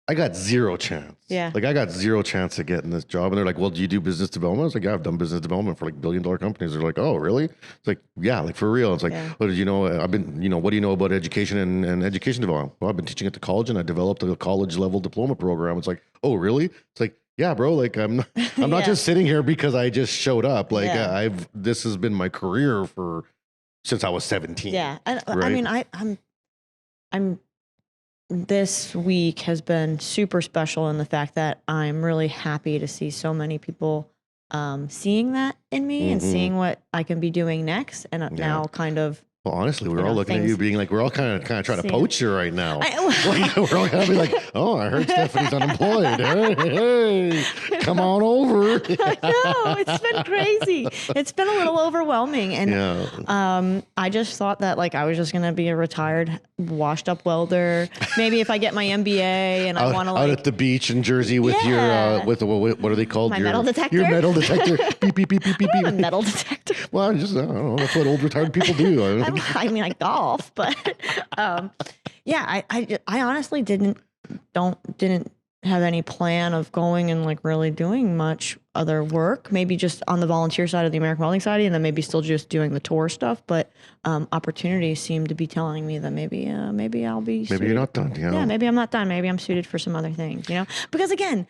I got zero chance. Yeah. Like I got zero chance of getting this job. And they're like, well, do you do business development? I was like, yeah, I've done business development for like billion-dollar companies. They're like, oh, really? It's like, yeah, like for real. It's like, Yeah. what did you know? I've been, what do you know about education and education development? Well, I've been teaching at the college and I developed a college level diploma program. It's like, oh, really? It's like, yeah, bro, like I'm not Yeah. just sitting here because I just showed up. Like Yeah. this has been my career since I was 17. Yeah. And I Right. mean, I'm this week has been super special in the fact that I'm really happy to see so many people seeing that in me and Mhm. seeing what I can be doing next, and now kind of Well, honestly, we're You all know, looking at things- you being like, we're all kind of trying to See. poach you right now. I, Like, we're all gonna be like, oh, I heard Stephanie's unemployed. Hey, come on over. I know, it's been crazy. It's been a little overwhelming, and Yeah. I just thought that like I was just gonna be a retired, washed up welder. Maybe if I get my MBA and I want to out like at the beach in Jersey with Yeah. your with what are they called? My your metal detector? Your metal detector. Beep beep beep beep beep a beep. metal detector. Well, I don't know. That's what old retired people do. I mean, I golf, but yeah, I honestly didn't have any plan of going and like really doing much other work. Maybe just on the volunteer side of the American Welding Society, and then maybe still just doing the tour stuff. But opportunities seem to be telling me that maybe I'll be. Maybe suited. you're not done. You know? Yeah, maybe I'm not done. Maybe I'm suited for some other things. Because again,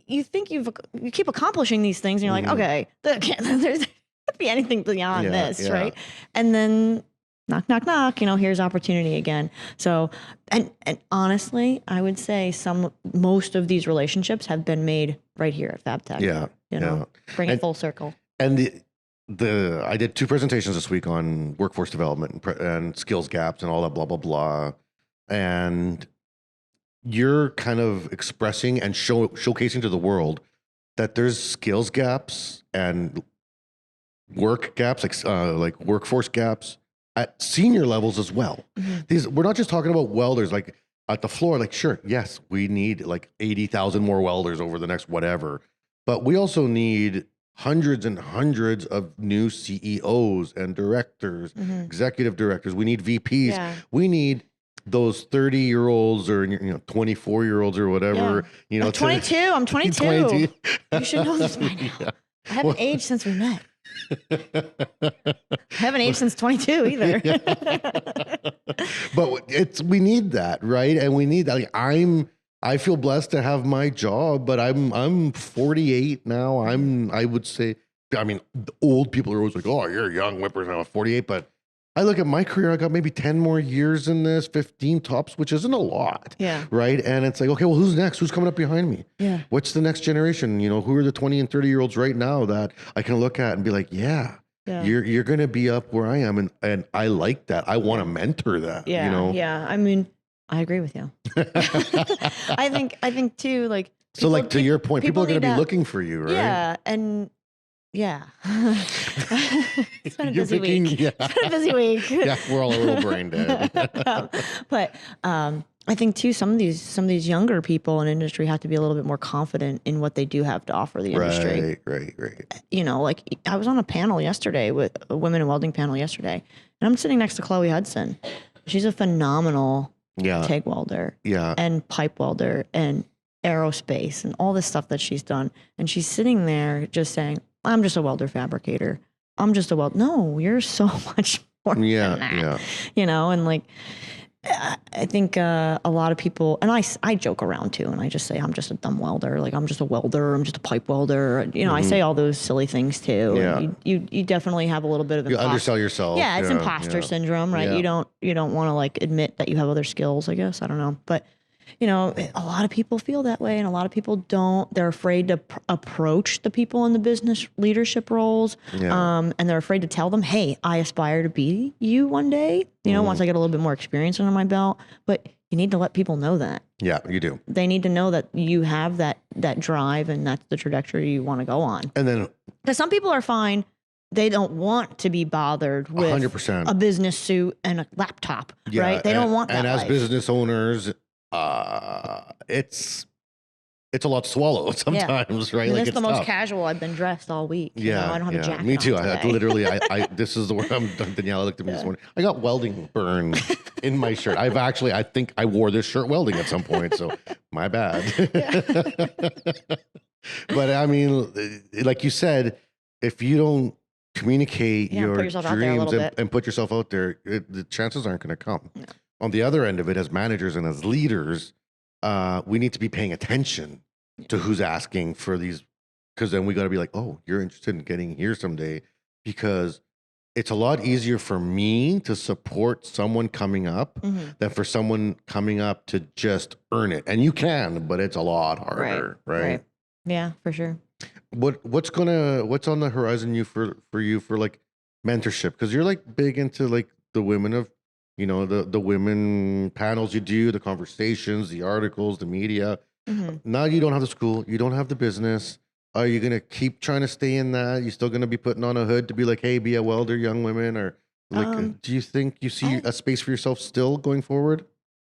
you think you keep accomplishing these things, and you're like, okay, there's could be anything beyond Yeah, this, yeah. right? And then knock, knock, knock, here's opportunity again. So, and honestly, I would say most of these relationships have been made right here at Fabtech. Yeah. Bring it And- full circle. And I did 2 presentations this week on workforce development and skills gaps and all that blah blah blah. And you're kind of expressing and showcasing to the world that there's skills gaps and work gaps, like workforce gaps at senior levels as well. Mhm. We're not just talking about welders like at the floor. Like, sure, yes, we need like 80,000 more welders over the next whatever, but we also need hundreds and hundreds of new CEOs and directors, Mhm. executive directors. We need VPs. Yeah. We need those 30-year-olds or 24-year-olds or whatever. I'm 22. I'm 22. 22. You should know this by now. Yeah. I haven't aged since we met. I haven't aged since 22 either. But we need that, right? And we need that. Like I feel blessed to have my job, but I'm 48 now. I would say, I mean, the old people are always like, oh, you're a young whippersnapper, 48, but I look at my career, I got maybe 10 more years in this, 15 tops, which isn't a lot. Yeah. Right. And it's like, okay, well, who's next? Who's coming up behind me? Yeah. What's the next generation? You know, who are the 20 and 30-year-olds right now that I can look at and be like, yeah. You're going to be up where I am. And I like that. I want to mentor that. Yeah. You know? Yeah. I mean, I agree with you. I think too, like, so like to your point, people are going to be looking for you, right? Yeah. And yeah. It's been a You're busy picking- week. Yeah. It's been a busy week. Yeah, we're all a little brain dead. But I think too, some of these younger people in industry have to be a little bit more confident in what they do have to offer the industry. Right. You know, like I was on a panel yesterday with a women in welding panel yesterday, and I'm sitting next to Chloe Hudson. She's a phenomenal TIG welder, and pipe welder, and aerospace, and all this stuff that she's done. And she's sitting there just saying, "I'm just a welder fabricator. I'm just a welder." No, you're so much more than that. You know, and like, I think a lot of people, and I joke around too, and I just say I'm just a dumb welder, like I'm just a welder, I'm just a pipe welder. You know, I say all those silly things too. Yeah. And you definitely have a little bit of You undersell yourself. Yeah, it's imposter syndrome, right? Yeah. You don't want to like admit that you have other skills, I guess. I don't know, but you know, a lot of people feel that way, and a lot of people don't. They're afraid to approach the people in the business leadership roles, and they're afraid to tell them, "Hey, I aspire to be you one day." You know, once I get a little bit more experience under my belt. But you need to let people know that. Yeah, you do. They need to know that you have that drive, and that's the trajectory you want to go on. And then, because some people are fine. They don't want to be bothered with 100%. a business suit and a laptop, right? They don't want that. And as life. business owners, it's a lot to swallow sometimes, right? I mean, like it's the most tough. casual I've been dressed all week. You know, I don't have a jacket. Me too. on I today. literally, this is the word Daniela looked at me this morning. I got welding burn in my shirt. I think I wore this shirt welding at some point. So my bad. But I mean, like you said, if you don't communicate your dreams and put yourself out there, the chances aren't going to come. No. On the other end of it, as managers and as leaders, we need to be paying attention to who's asking for these, because then we got to be like, oh, you're interested in getting here someday, because it's a lot easier for me to support someone coming up than for someone coming up to just earn it. And you can, but it's a lot harder, right? Yeah, for sure. What's on the horizon for you for like mentorship? Because you're like big into like the women of, you know, the women panels you do, the conversations, the articles, the media. Now you don't have the school, you don't have the business. Are you going to keep trying to stay in that? You still going to be putting on a hood to be like, hey, be a welder, young women? Or like, do you think you see a space for yourself still going forward?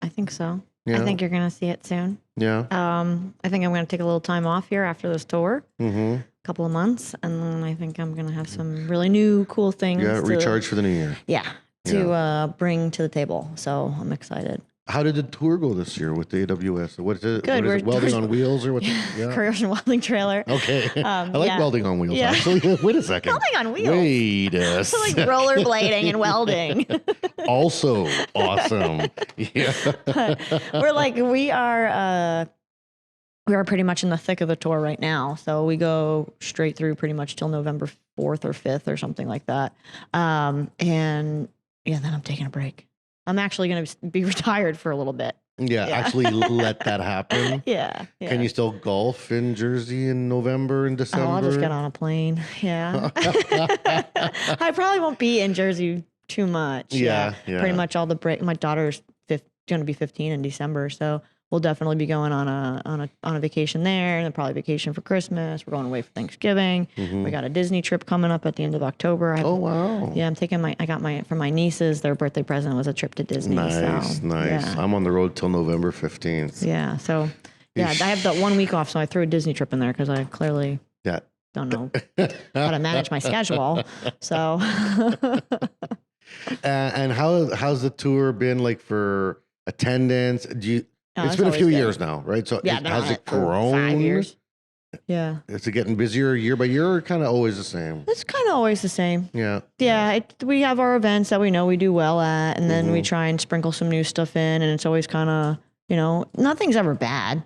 I think so. Yeah. I think you're going to see it soon. Yeah. I think I'm going to take a little time off here after this tour. Mm-hmm. Couple of months, and then I think I'm going to have some really new cool things. Yeah, recharge for the new year. Yeah, to bring to the table. So I'm excited. How did the tour go this year with the AWS? What is it? Good. What is it? Welding on wheels or what's it? Yeah. Careers and welding trailer. Okay. I like welding on wheels, actually. Wait a second. Welding on wheels. Wait a second. Like rollerblading and welding. Also awesome. Yeah. We are pretty much in the thick of the tour right now. So we go straight through pretty much till November 4th or 5th or something like that. And then I'm taking a break. I'm actually going to be retired for a little bit. Yeah, actually let that happen. Yeah. Can you still golf in Jersey in November and December? Oh, I'll just get on a plane. Yeah. I probably won't be in Jersey too much. Yeah. Pretty much all the break. My daughter's going to be 15 in December, so we'll definitely be going on a vacation there, and then probably vacation for Christmas. We're going away for Thanksgiving. We got a Disney trip coming up at the end of October. Oh wow! Yeah, I'm taking for my nieces. Their birthday present was a trip to Disney. Nice. Yeah. I'm on the road till November 15th. Yeah. So I have that 1 week off, so I threw a Disney trip in there because I clearly don't know how to manage my schedule. So. And how's the tour been like for attendance? It's been a few years now, right? So has it grown? 5 years. Yeah. Is it getting busier year by year, or kind of always the same? It's kind of always the same. Yeah. Yeah. We have our events that we know we do well at, and then we try and sprinkle some new stuff in, and it's always kind of, nothing's ever bad.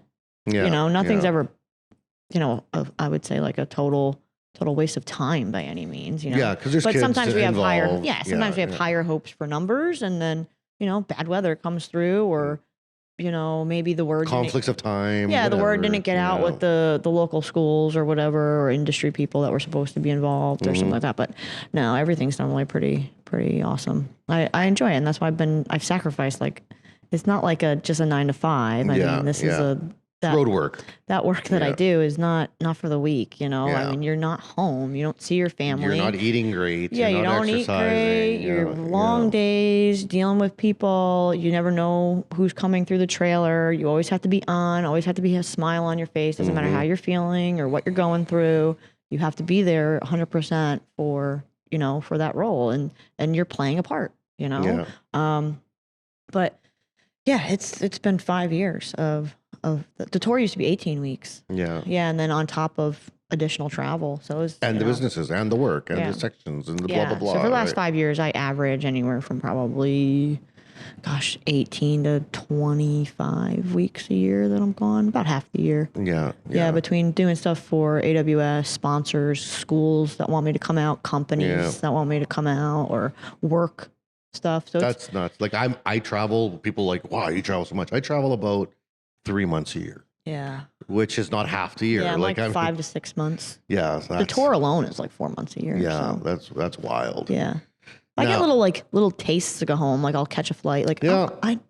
Yeah. Nothing's ever, I would say like a total total waste of time by any means, you know. Yeah, because there's but kids sometimes we have involved. sometimes we have higher hopes for numbers, and then bad weather comes through, or maybe the word conflicts of time. the whatever. word didn't get out with the local schools or whatever, or industry people that were supposed to be involved or something like that. But no, everything's normally pretty awesome. I enjoy it, and that's why I've sacrificed. Like, it's not like just a 9 to 5. I mean, this is road work. That work that I do is not for the weak, Yeah. I mean, you're not home. You don't see your family. You're not eating great. Yeah, you're you not don't eat exercising, great. You're long days dealing with people. You never know who's coming through the trailer. You always have to be on, always have to be a smile on your face. Doesn't matter how you're feeling or what you're going through. You have to be there 100% for that role, and you're playing a part, Yeah. But yeah, it's been 5 years of the tour used to be 18 weeks. Yeah. Yeah, and then on top of additional travel. So it was, And the businesses and the work and the sections and the blah, blah, blah. So for the last 5 years, I average anywhere from probably, 18 to 25 weeks a year that I'm gone, about half the year. Yeah. Yeah, between doing stuff for AWS, sponsors, schools that want me to come out, companies that want me to come out, or work stuff. So that's nuts. Like I travel, people like, wow, you travel so much. I travel about 3 months a year. Yeah. Which is not half the year. Yeah, like 5 to 6 months. Yeah. The tour alone is like 4 months a year. Yeah, so. that's wild. Yeah. I get little tastes to go home. Like, I'll catch a flight. Like, I'm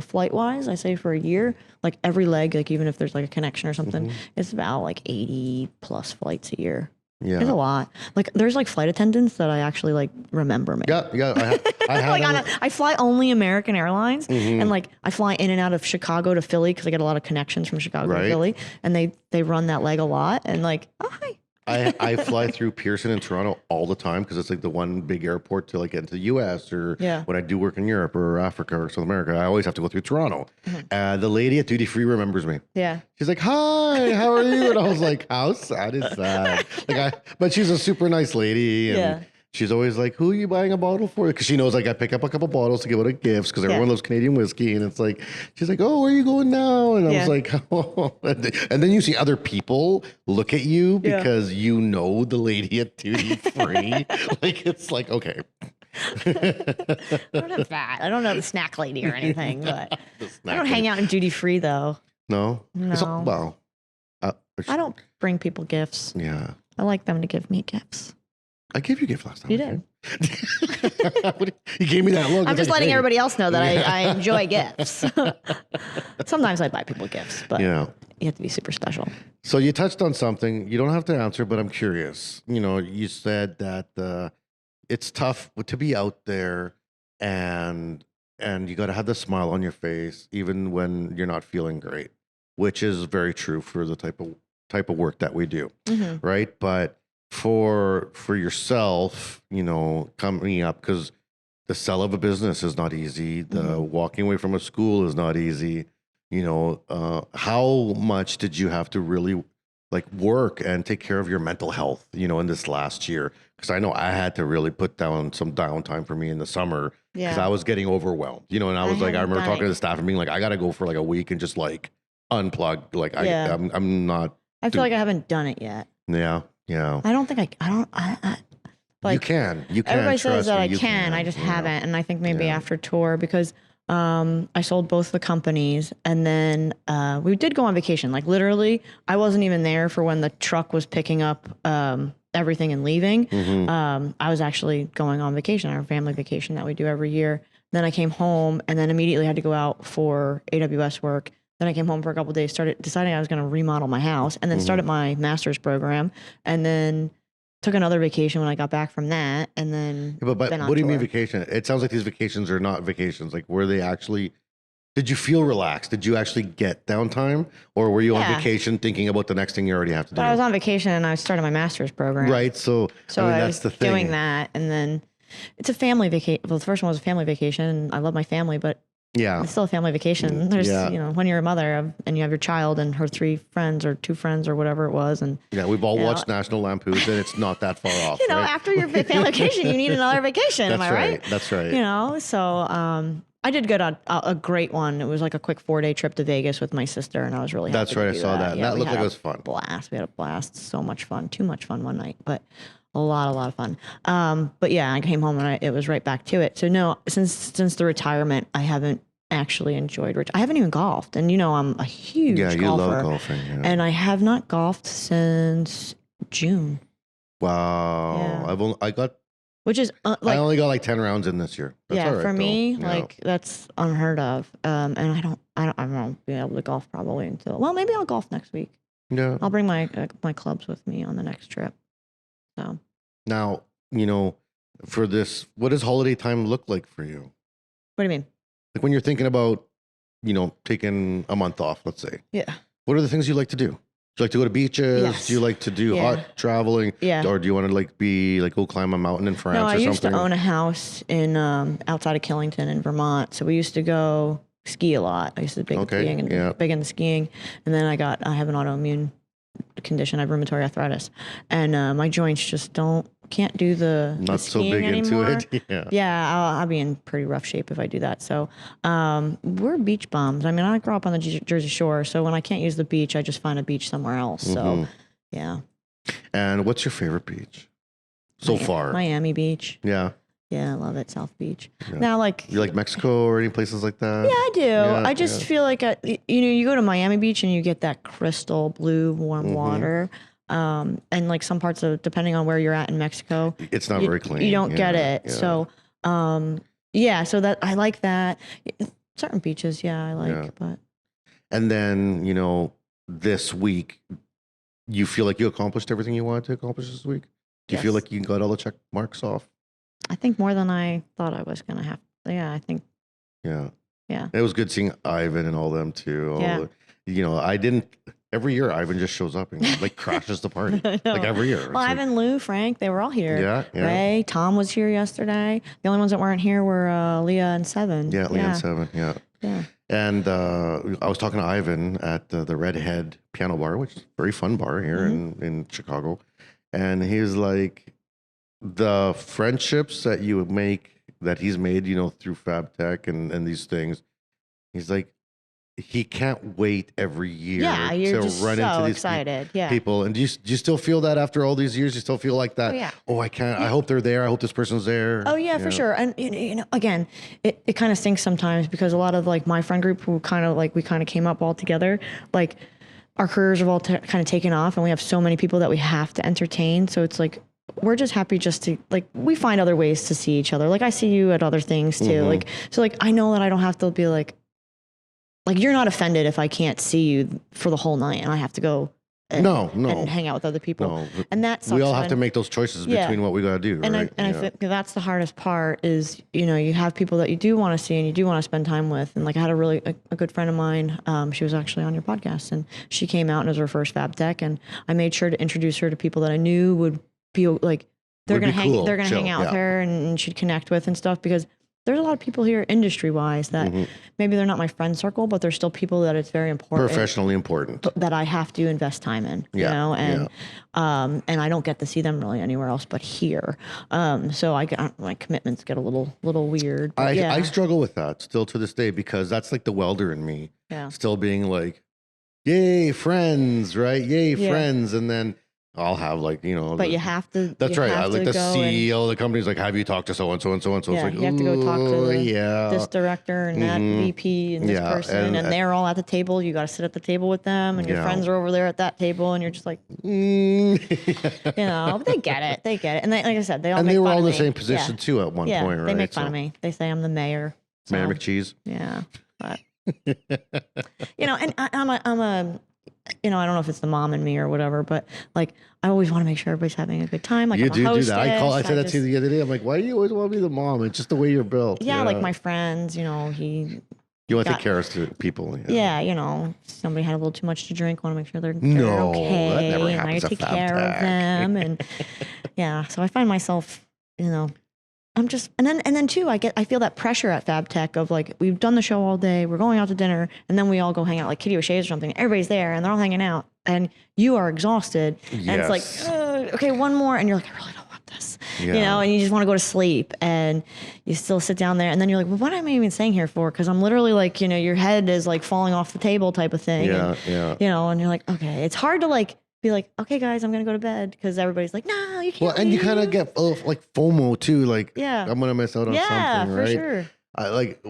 flight wise, I say for a year, like every leg, like even if there's like a connection or something, it's about like 80 plus flights a year. Yeah. It's a lot. Like, there's like flight attendants that I actually like remember me. Yeah. I fly only American Airlines, and like I fly in and out of Chicago to Philly because I get a lot of connections from Chicago to Philly, and they run that leg a lot. And like, hi. I fly through Pearson and Toronto all the time because it's like the one big airport to like get into the U.S. or when I do work in Europe or Africa or South America, I always have to go through Toronto. The lady at duty free remembers me. Yeah, she's like, "Hi, how are you?" And I was like, "How sad is that?" But she's a super nice lady. And she's always like, "Who are you buying a bottle for?" Because she knows like I pick up a couple bottles to give out as gifts because everyone loves Canadian whiskey. And it's like, she's like, "Oh, where are you going now?" And I was like, "Oh." And then you see other people look at you because you know the lady at duty free. Like, it's like, okay. I don't have that. I don't know the snack lady or anything, but I don't hang out in duty free though. No. I don't bring people gifts. Yeah. I like them to give me gifts. I gave you a gift last time. You did. You gave me that look. I'm just letting everybody else know that I enjoy gifts. Sometimes I buy people gifts, but you have to be super special. So you touched on something. You don't have to answer, but I'm curious. You said that it's tough to be out there and you got to have the smile on your face even when you're not feeling great, which is very true for the type of work that we do, right? But for yourself, coming up, because the sell of a business is not easy. The walking away from a school is not easy. How much did you have to really like work and take care of your mental health, in this last year? Because I know I had to really put down some downtime for me in the summer because I was getting overwhelmed, and I was like, I remember talking to the staff and being like, I got to go for like a week and just like unplug. Like I'm not. I feel like I haven't done it yet. Yeah. Yeah. I don't think I like, you can. Everybody says that I can. I just haven't. And I think maybe after tour, because I sold both the companies, and then we did go on vacation. Like, literally, I wasn't even there for when the truck was picking up everything and leaving. I was actually going on vacation, our family vacation that we do every year. Then I came home and then immediately had to go out for AWS work. Then I came home for a couple of days, started deciding I was going to remodel my house, and then started my master's program, and then took another vacation when I got back from that. And then, but what do you mean vacation? It sounds like these vacations are not vacations. Like, were they actually, did you feel relaxed? Did you actually get downtime, or were you on vacation thinking about the next thing you already have to do? But I was on vacation and I started my master's program. Right. So I mean, that's the thing. Doing that. And then it's a family vacation. Well, the first one was a family vacation, and I love my family, but it's still a family vacation. There's, when you're a mother and you have your child and her 3 friends or 2 friends or whatever it was. And we've all watched National Lampoons, and it's not that far off. After your family vacation, you need another vacation. Am I right? That's right. So, I did go on a great one. It was like a quick 4-day trip to Vegas with my sister, and I was really happy That's right. I to do saw that. Yeah, That we looked had like it a was fun. Blast. We had a blast. So much fun. Too much fun one night, but a lot of fun. But yeah, I came home and it was right back to it. So no, since the retirement, I haven't actually enjoyed. I haven't even golfed, and I'm a huge Yeah, you golfer, love golfing. Yeah. and I have not golfed since June. Wow. Yeah. I got. Which is I only got like 10 rounds in this year. That's all right, for me, though. like that's unheard of. And I won't be able to golf probably until maybe I'll golf next week. Yeah. I'll bring my clubs with me on the next trip. So Now, for this, what does holiday time look like for you? what do you mean? Like when you're thinking about, taking a month off, let's say. Yeah. What are the things you like to do? Do you like to go to beaches? Yes. Do you like to do Yeah. hot traveling? Yeah. Or do you want to go climb a mountain in France No, or I something? used to own a house in outside of Killington in Vermont. So we used to go ski a lot. I used to be Okay, skiing and yeah. big into skiing. And then I have an autoimmune condition. I have rheumatoid arthritis, and my joints just can't do the Not so skiing big anymore. into it. Yeah. Yeah, I'll be in pretty rough shape if I do that. So we're beach bums. I mean, I grew up on the Jersey Shore, so when I can't use the beach, I just find a beach somewhere else. So yeah. And what's your favorite beach so far? Miami Beach. Yeah. Yeah, I love it. South Beach. Yeah. Now, You like Mexico or any places like that? yeah, I do. Yeah, I just feel like, you go to Miami Beach and you get that crystal blue, warm water. And like some parts of, depending on where you're at in Mexico, It's not very clean. you don't get it. Yeah. So, so that I like that. Certain beaches, I like, Yeah. but And then, this week, you feel like you accomplished everything you wanted to accomplish this week? Do you feel Yes. like you got all the check marks off? I think more than I thought I was going to have. Yeah, I think. Yeah. Yeah. It was good seeing Ivan and all them too. Yeah. I didn't, every year Ivan just shows up and like crashes the party. I know. Like every year. It's Well, like- Ivan, Lou, Frank, they were all here. Yeah, yeah. Ray, Tom was here yesterday. The only ones that weren't here were Leah and Seven. Yeah, Leah and Seven. Yeah. Yeah. And I was talking to Ivan at the Redhead Piano Bar, which is a very fun bar here in Chicago. And he was like, the friendships that you would make, that he's made, through Fabtech and these things, he's like, he can't wait every year Yeah, you're to just run so into these excited. Yeah. people. And do you still feel that after all these years? You still feel like that? Oh, yeah. Oh, I can't. I hope they're there. I hope this person's there. Oh yeah, for sure. And again, it kind of stinks sometimes because a lot of like my friend group who we kind of came up all together, like our careers have all kind of taken off, and we have so many people that we have to entertain. So it's like we're just happy just to we find other ways to see each other. Like I see you at other things too. So I know that I don't have to be like you're not offended if I can't see you for the whole night and I have to go. And hang out with other people. No, and that sucks. we all have to make those choices between what we got to do. And right? I think that's the hardest part is, you have people that you do want to see and you do want to spend time with. And I had a good friend of mine, she was actually on your podcast, and she came out and it was her first Fabtech, and I made sure to introduce her to people that I knew would be like, they're going to hang out with her and she'd connect with and stuff, because there's a lot of people here industry wise that maybe they're not my friend circle, but they're still people that it's very important. Professionally important. That I have to invest time in, and I don't get to see them really anywhere else but here. So my commitments get a little weird. But I struggle with that still to this day, because that's like the welder in me. Yeah. Still being like, yay, friends, right? Yay, friends. And then I'll have but you have to. That's right. I like the CEO of the company's like, have you talked to so and so and so and so? Yeah, it's like, you have to go talk to this director and that Mm-hmm. VP and this person, and they're all at the table. You got to sit at the table with them, and your friends are over there at that table, and you're just like, they get it. They get it. And like I said, they all make were fun all of in the me. same position too at one point, right? They make fun of me. They say I'm the mayor. So, Mayor McCheese. Yeah, but and I'm a I don't know if it's the mom in me or whatever, but I always want to make sure everybody's having a good time. Like You I'm a do hostess. that. I said that to you the other day. I'm like, why do you always want to be the mom? It's just the way you're built. Yeah, like my friends, you want to take care of people. Yeah, somebody had a little too much to drink. Want to make sure they're No, okay. that never and I happens at take care of Fabtech. them, and so I find myself, I'm just, and then too, I feel that pressure at Fabtech of we've done the show all day, we're going out to dinner, and then we all go hang out like Kitty O'Shea's or something. Everybody's there and they're all hanging out, and you are exhausted, and it's like, okay, one more, and you're like, I really don't want this, Yeah. and you just want to go to sleep, and you still sit down there, and then you're like, well, what am I even staying here for? Because I'm literally like, your head is like falling off the table type of thing. Yeah, and, and you're like, okay, it's hard to like be like, okay, guys, I'm going to go to bed, because everybody's like, no, you can't. Well, and you kind of get like FOMO too. Like, Yeah. I'm going to miss out on something, for right? sure. I like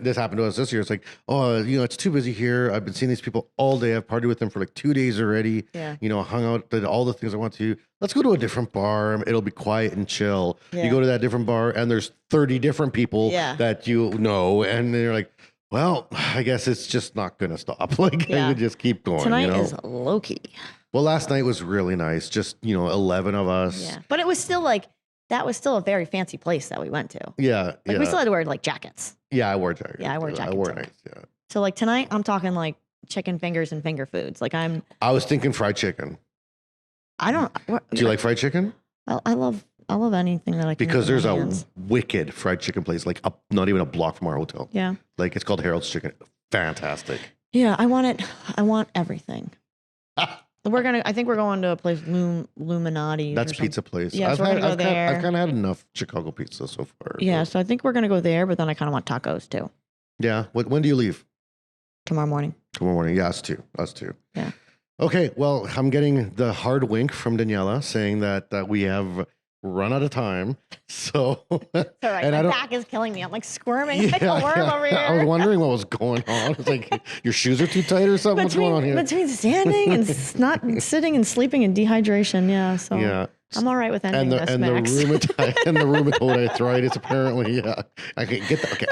this happened to us this year. It's like, oh, it's too busy here. I've been seeing these people all day. I've partied with them for like 2 days already. Yeah. Hung out, did all the things I want to. Let's go to a different bar. It'll be quiet and chill. Yeah. You go to that different bar and there's 30 different people that and they're like, well, I guess it's just not going to stop. Like, I would just keep going. Tonight is low key. Well, last night was really nice. Just, 11 of us. Yeah. But it was still like, that was still a very fancy place that we went to. Yeah. Like we still had to wear like jackets. Yeah, I wore jackets. Yeah, I wore jackets. I wore nice. Yeah. So like tonight, I'm talking like chicken fingers and finger foods. Like I was thinking fried chicken. Do Do you like fried chicken? I love anything that I can. Because eat with there's my a hands. wicked fried chicken place, like not even a block from our hotel. Yeah. Like it's called Harold's Chicken. Fantastic. Yeah, I want it. I want everything. I think we're going to a place, Luminati. That's pizza place. Yeah, so we're gonna go there. I've kind of had enough Chicago pizza so far. Yeah, so I think we're going to go there, but then I kind of want tacos too. Yeah. When do you leave? Tomorrow morning. Tomorrow morning. Yeah, us too. Yeah. Okay. Well, I'm getting the hard wink from Daniela saying that we have run out of time. So, All right, and my back is killing me. I'm like squirming like a worm over here. I was wondering what was going on. It's like your shoes are too tight or something. What's going on here? Between standing and not sitting and sleeping and dehydration. Yeah. So I'm all right with ending this, Max. The rheumatoid arthritis apparently. Yeah, I can get that. Okay,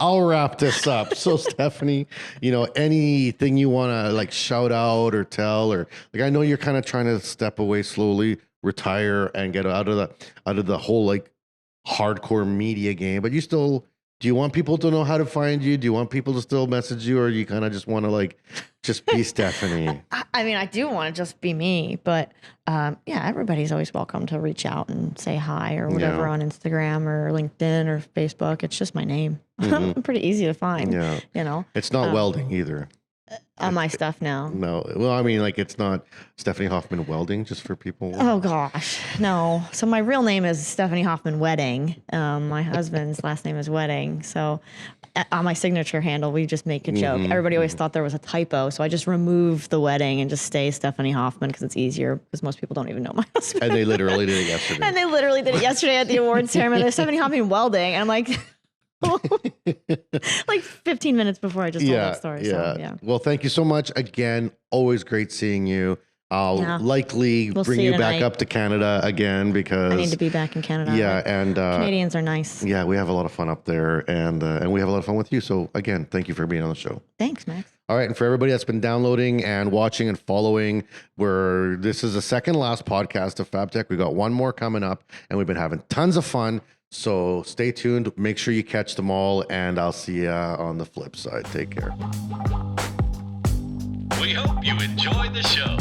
I'll wrap this up. So Stephanie, anything you want to like shout out or tell, or like I know you're kind of trying to step away slowly, retire, and get out of the whole like hardcore media game, but do you want people to know how to find you? Do you want people to still message you, or you kind of just want to like just be Stephanie? I mean, I do want to just be me, but everybody's always welcome to reach out and say hi or whatever on Instagram or LinkedIn or Facebook. It's just my name. I'm pretty easy to find. Yeah. It's not welding either. On my stuff now. No. Well, I mean, like it's not Stephanie Hoffman Welding, just for people. Oh gosh, no. So my real name is Stephanie Hoffman Wedding. My husband's last name is Wedding. So on my signature handle, we just make a joke. Everybody always thought there was a typo, so I just removed the wedding and just stay Stephanie Hoffman because it's easier. Because most people don't even know my husband. And they literally did it yesterday. At the award ceremony. There's Stephanie Hoffman Welding, and I'm like. Like 15 minutes before I just told that story. Yeah. So, yeah. Well, thank you so much again. Always great seeing you. I'll likely bring you back up to Canada again because I need to be back in Canada. Yeah, and Canadians are nice. Yeah, we have a lot of fun up there, and we have a lot of fun with you. So again, thank you for being on the show. Thanks, Max. All right, and for everybody that's been downloading and watching and following, this is the second last podcast of Fabtech. We got one more coming up, and we've been having tons of fun. So stay tuned. Make sure you catch them all, and I'll see you on the flip side. Take care. We hope you enjoyed the show.